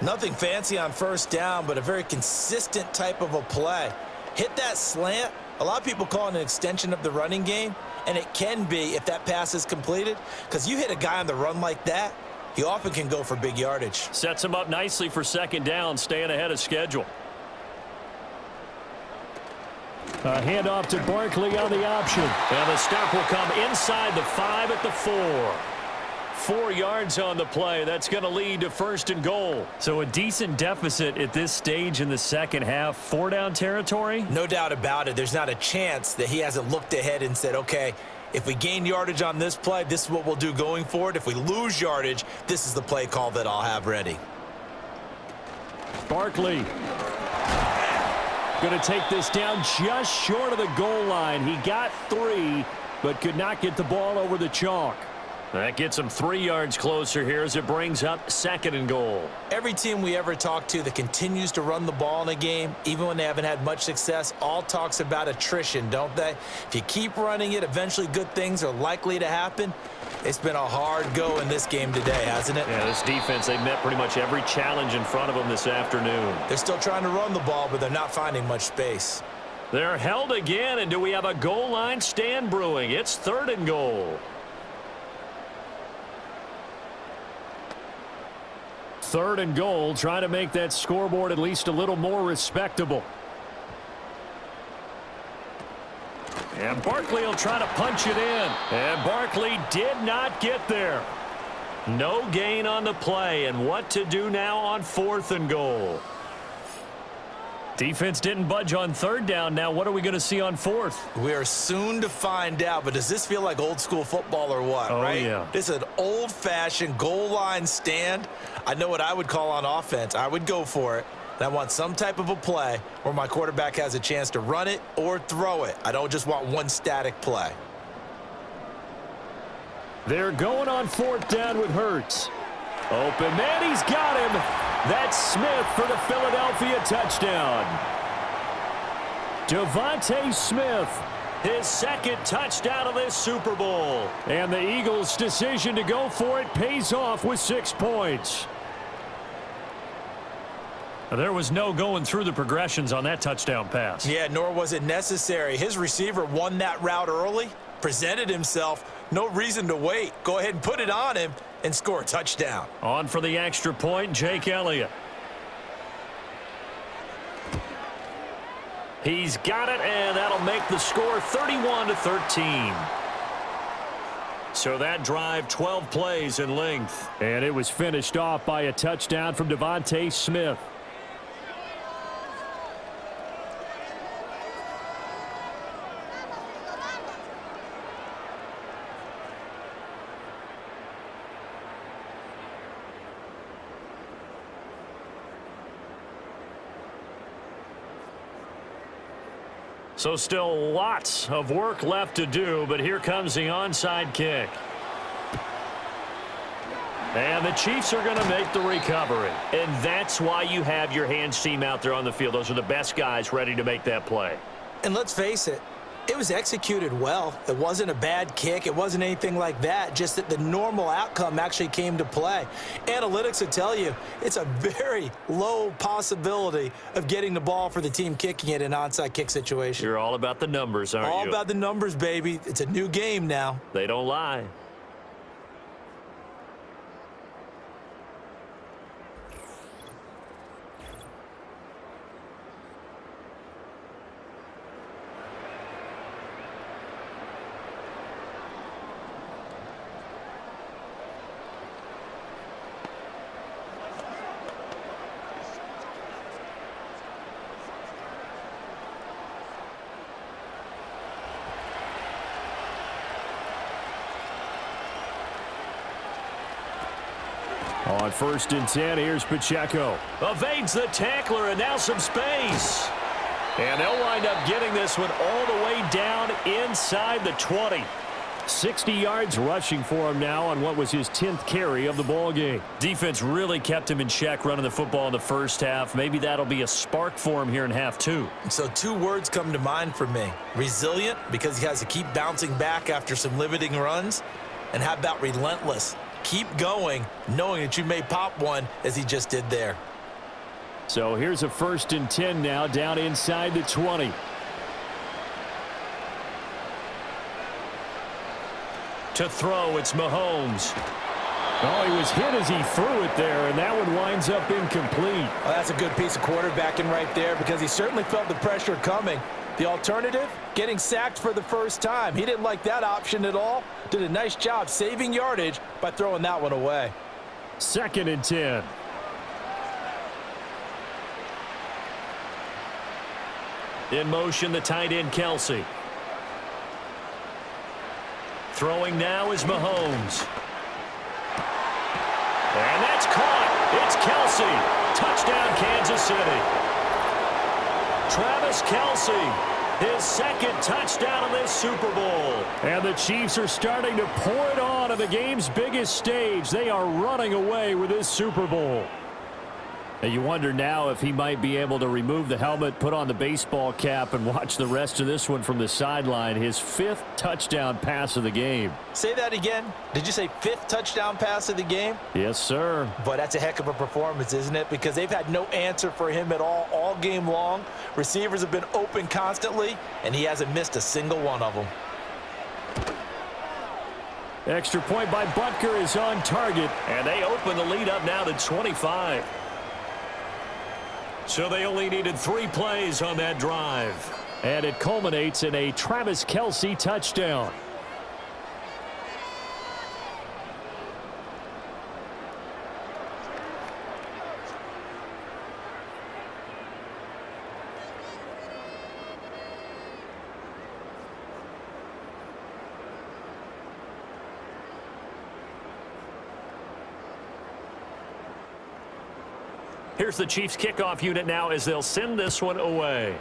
Nothing fancy on first down, but a very consistent type of a play. Hit that slant. A lot of people call it an extension of the running game, and it can be if that pass is completed, because you hit a guy on the run like that, he often can go for big yardage. Sets him up nicely for second down, staying ahead of schedule. A handoff to Barkley on the option. And the stop will come inside the 5 at the 4. 4 yards on the play. That's going to lead to 1st and goal. So a decent deficit at this stage in the second half. 4-down territory? No doubt about it. There's not a chance that he hasn't looked ahead and said, okay, if we gain yardage on this play, this is what we'll do going forward. If we lose yardage, this is the play call that I'll have ready. Barkley. Going to take this down just short of the goal line. He got 3, but could not get the ball over the chalk. That gets him 3 yards closer here as it brings up 2nd and goal. Every team we ever talk to that continues to run the ball in a game, even when they haven't had much success, all talks about attrition, don't they? If you keep running it, eventually good things are likely to happen. It's been a hard go in this game today, hasn't it? Yeah, this defense, they've met pretty much every challenge in front of them this afternoon. They're still trying to run the ball, but they're not finding much space. They're held again, and do we have a goal line stand brewing? It's 3rd and goal. 3rd and goal, trying to make that scoreboard at least a little more respectable. And Barkley will try to punch it in. And Barkley did not get there. No gain on the play. And what to do now on 4th and goal? Defense didn't budge on 3rd down. Now what are we going to see on 4th? We are soon to find out, but does this feel like old school football or what, right? Yeah. This is an old-fashioned goal line stand. I know what I would call on offense. I would go for it. And I want some type of a play where my quarterback has a chance to run it or throw it. I don't just want one static play. They're going on 4th down with Hurts. Open man, he's got him. That's Smith for the Philadelphia touchdown. Devontae Smith, his 2nd touchdown of this Super Bowl. And the Eagles' decision to go for it pays off with 6 points. There was no going through the progressions on that touchdown pass. Yeah, nor was it necessary. His receiver won that route early, presented himself. No reason to wait. Go ahead and put it on him and score a touchdown. On for the extra point, Jake Elliott. He's got it, and that'll make the score 31-13. So that drive, 12 plays in length. And it was finished off by a touchdown from Devontae Smith. So still lots of work left to do, but here comes the onside kick. And the Chiefs are going to make the recovery. And that's why you have your hands team out there on the field. Those are the best guys ready to make that play. And let's face it, it was executed well. It wasn't a bad kick. It wasn't anything like that, just that the normal outcome actually came to play. Analytics will tell you it's a very low possibility of getting the ball for the team kicking it in an onside kick situation. You're all about the numbers, aren't you? All about the numbers, baby. It's a new game now. They don't lie. On 1st and 10, here's Pacheco. Evades the tackler, and now some space. And they'll wind up getting this one all the way down inside the 20. 60 yards rushing for him now on what was his 10th carry of the ball game. Defense really kept him in check running the football in the first half. Maybe that'll be a spark for him here in half two. So 2 words come to mind for me. Resilient, because he has to keep bouncing back after some limiting runs. And how about relentless? Keep going, knowing that you may pop one as he just did there. So here's a 1st and 10 now down inside the 20. To throw, it's Mahomes. Oh, he was hit as he threw it there, and that one winds up incomplete. Well, that's a good piece of quarterbacking right there because he certainly felt the pressure coming. The alternative, getting sacked for the first time. He didn't like that option at all. Did a nice job saving yardage by throwing that one away. 2nd and 10. In motion, the tight end, Kelsey. Throwing now is Mahomes. And that's caught. It's Kelsey. Touchdown, Kansas City. Travis Kelsey. His 2nd touchdown of this Super Bowl. And the Chiefs are starting to pour it on the game's biggest stage. They are running away with this Super Bowl. And you wonder now if he might be able to remove the helmet, put on the baseball cap, and watch the rest of this one from the sideline. His 5th touchdown pass of the game. Say that again. Did you say 5th touchdown pass of the game? Yes, sir. But that's a heck of a performance, isn't it? Because they've had no answer for him at all game long. Receivers have been open constantly, and he hasn't missed a single one of them. Extra point by Butker is on target, and they open the lead up now to 25. So they only needed 3 plays on that drive. And it culminates in a Travis Kelsey touchdown. Here's the Chiefs kickoff unit now as they'll send this one away.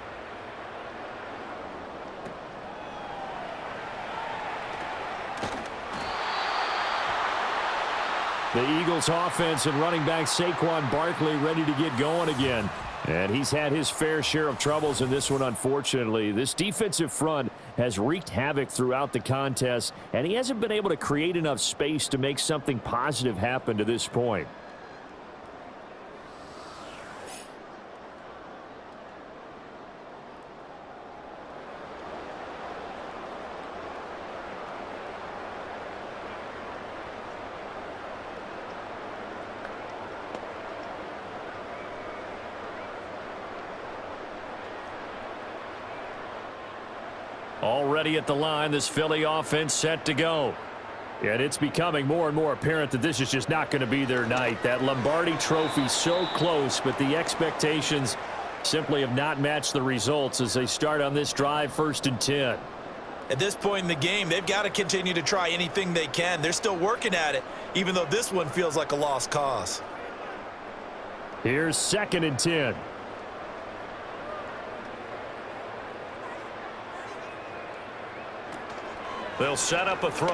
The Eagles offense and running back Saquon Barkley ready to get going again. And he's had his fair share of troubles in this one, unfortunately. This defensive front has wreaked havoc throughout the contest, and he hasn't been able to create enough space to make something positive happen to this point. Already at the line, this Philly offense set to go. And it's becoming more and more apparent that this is just not going to be their night. That Lombardi trophy so close, but the expectations simply have not matched the results as they start on this drive, 1st and 10. At this point in the game, they've got to continue to try anything they can. They're still working at it, even though this one feels like a lost cause. Here's 2nd and 10. They'll set up a throw.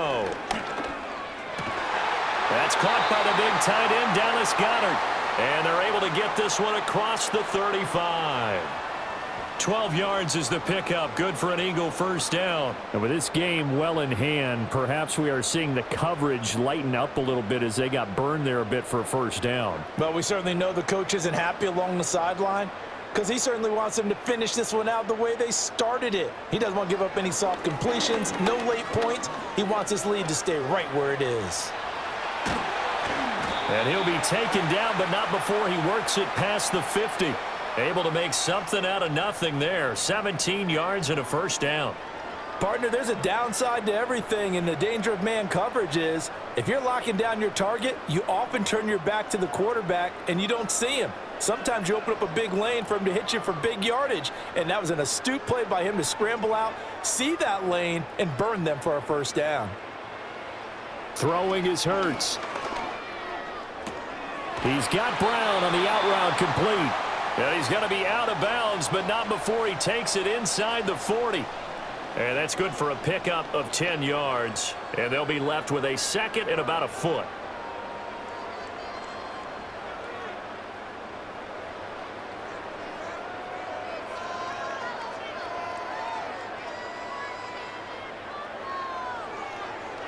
That's caught by the big tight end, Dallas Goedert. And they're able to get this one across the 35. 12 yards is the pickup. Good for an Eagle 1st down. And with this game well in hand, perhaps we are seeing the coverage lighten up a little bit as they got burned there a bit for a 1st down. Well, we certainly know the coach isn't happy along the sideline, because he certainly wants them to finish this one out the way they started it. He doesn't want to give up any soft completions, no late points. He wants his lead to stay right where it is. And he'll be taken down, but not before he works it past the 50. Able to make something out of nothing there. 17 yards and a 1st down. Partner, there's a downside to everything, and the danger of man coverage is if you're locking down your target, you often turn your back to the quarterback and you don't see him. Sometimes you open up a big lane for him to hit you for big yardage, and that was an astute play by him to scramble out, see that lane, and burn them for a 1st down. Throwing is Hurts. He's got Brown on the out route complete. And he's going to be out of bounds, but not before he takes it inside the 40. And that's good for a pickup of 10 yards. And they'll be left with a second and about a foot.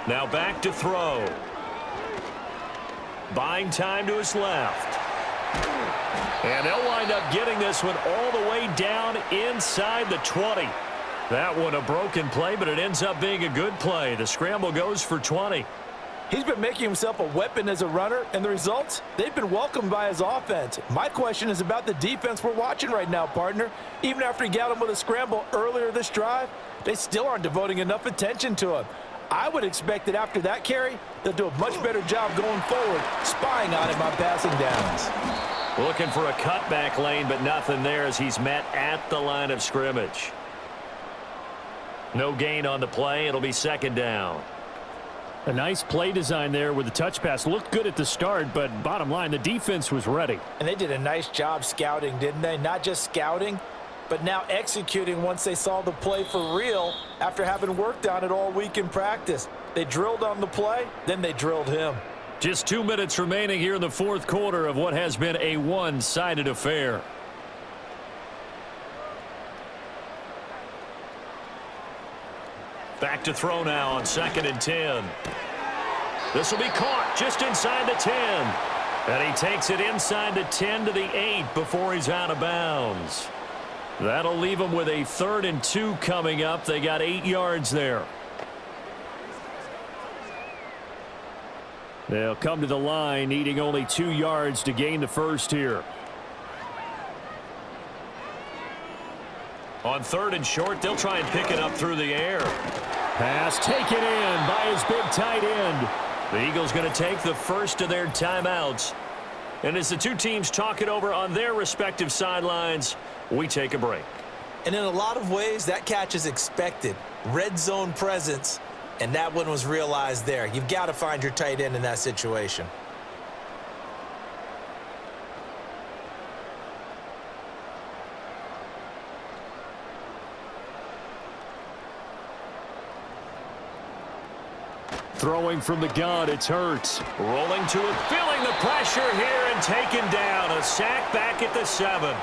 Now back to throw. Buying time to his left. And they'll wind up getting this one all the way down inside the 20. That one a broken play, but it ends up being a good play. The scramble goes for 20. He's been making himself a weapon as a runner, and the results, they've been welcomed by his offense. My question is about the defense we're watching right now, partner. Even after he got him with a scramble earlier this drive, they still aren't devoting enough attention to him. I would expect that after that carry, they'll do a much better job going forward, spying on him on passing downs. Looking for a cutback lane, but nothing there as he's met at the line of scrimmage. No gain on the play. It'll be second down. A nice play design there with the touch pass. Looked good at the start, but bottom line, the defense was ready. And they did a nice job scouting, didn't they? Not just scouting, but now executing once they saw the play for real after having worked on it all week in practice. They drilled on the play, then they drilled him. Just 2 minutes remaining here in the fourth quarter of what has been a one-sided affair. Back to throw now on 2nd and 10. This will be caught just inside the 10. And he takes it inside the 10 to the 8 before he's out of bounds. That'll leave him with a 3rd and 2 coming up. They got 8 yards there. They'll come to the line, needing only 2 yards to gain the first here. On 3rd and short, they'll try and pick it up through the air. Pass taken in by his big tight end. The Eagles going to take the first of their timeouts. And as the two teams talk it over on their respective sidelines, we take a break. And in a lot of ways, that catch is expected. Red zone presence, and that one was realized there. You've got to find your tight end in that situation. Throwing from the gun, it's Hurts. Rolling to it, feeling the pressure here and taken down. A sack back at the 7.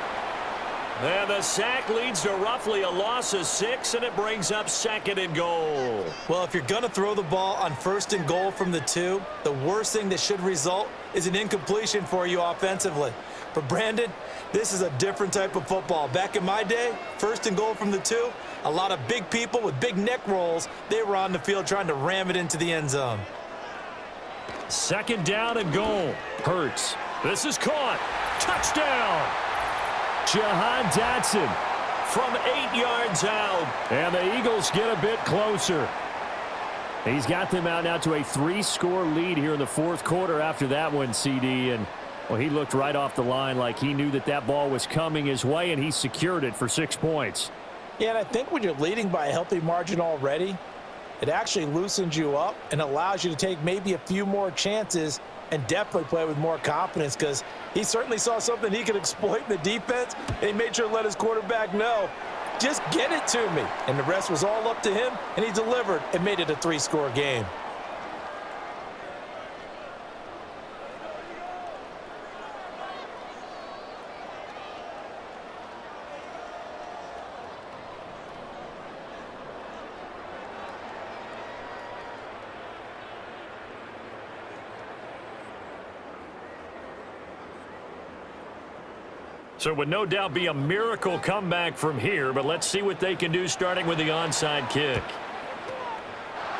And the sack leads to roughly a loss of 6, and it brings up 2nd and goal. Well, if you're going to throw the ball on 1st and goal from the 2, the worst thing that should result is an incompletion for you offensively. But, Brandon, this is a different type of football. Back in my day, 1st and goal from the 2, a lot of big people with big neck rolls, they were on the field trying to ram it into the end zone. 2nd down and goal. Hurts. This is caught. Touchdown. Jahan Dotson from 8 yards out. And the Eagles get a bit closer. He's got them out now to a 3-score lead here in the fourth quarter after that one, CD. And, well, he looked right off the line like he knew that that ball was coming his way, and he secured it for 6 points. Yeah, and I think when you're leading by a healthy margin already, it actually loosens you up and allows you to take maybe a few more chances and definitely play with more confidence, because he certainly saw something he could exploit in the defense, and he made sure to let his quarterback know, just get it to me. And the rest was all up to him, and he delivered and made it a 3-score game. So it would no doubt be a miracle comeback from here, but let's see what they can do starting with the onside kick.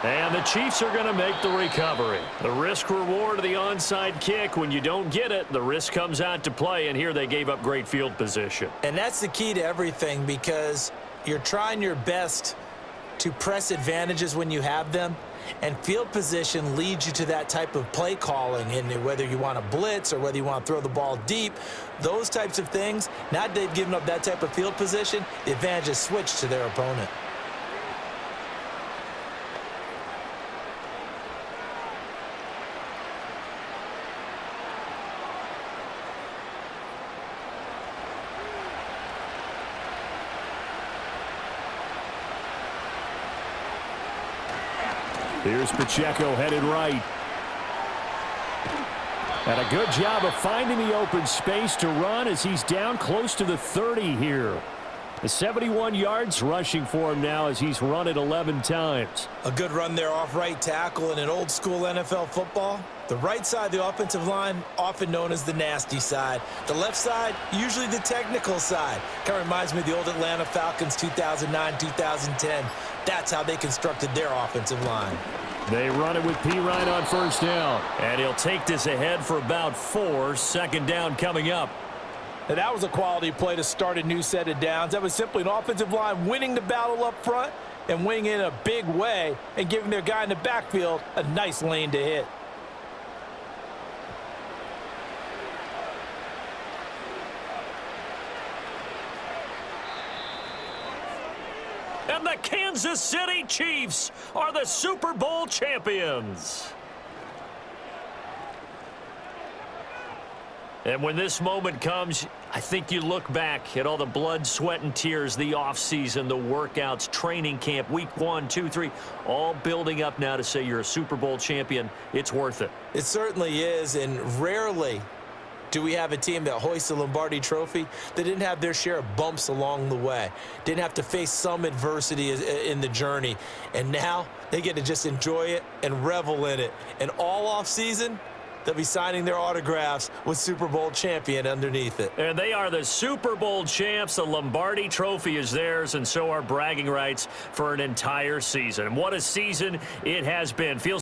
And the Chiefs are going to make the recovery. The risk-reward of the onside kick, when you don't get it, the risk comes out to play, and here they gave up great field position. And that's the key to everything, because you're trying your best to press advantages when you have them, and field position leads you to that type of play calling, and whether you want to blitz or whether you want to throw the ball deep, those types of things, now that they've given up that type of field position, the advantage is switched to their opponent. Here's Pacheco headed right. And a good job of finding the open space to run as he's down close to the 30 here. The 71 yards rushing for him now as he's run it 11 times. A good run there off right tackle in an old school NFL football. The right side of the offensive line, often known as the nasty side. The left side, usually the technical side. Kind of reminds me of the old Atlanta Falcons 2009, 2010. That's how they constructed their offensive line. They run it with Pirine on first down. And he'll take this ahead for about 4. Second down coming up. And that was a quality play to start a new set of downs. That was simply an offensive line winning the battle up front and winning in a big way and giving their guy in the backfield a nice lane to hit. And the Kansas City Chiefs are the Super Bowl champions. And when this moment comes, I think you look back at all the blood, sweat, and tears, the offseason, the workouts, training camp, week 1, 2, 3, all building up now to say you're a Super Bowl champion. It's worth it. It certainly is, and rarely do we have a team that hoists a Lombardi trophy that didn't have their share of bumps along the way, didn't have to face some adversity in the journey, and now they get to just enjoy it and revel in it. And all offseason, they'll be signing their autographs with Super Bowl champion underneath it. And they are the Super Bowl champs. The Lombardi trophy is theirs, and so are bragging rights for an entire season. And what a season it has been. Feels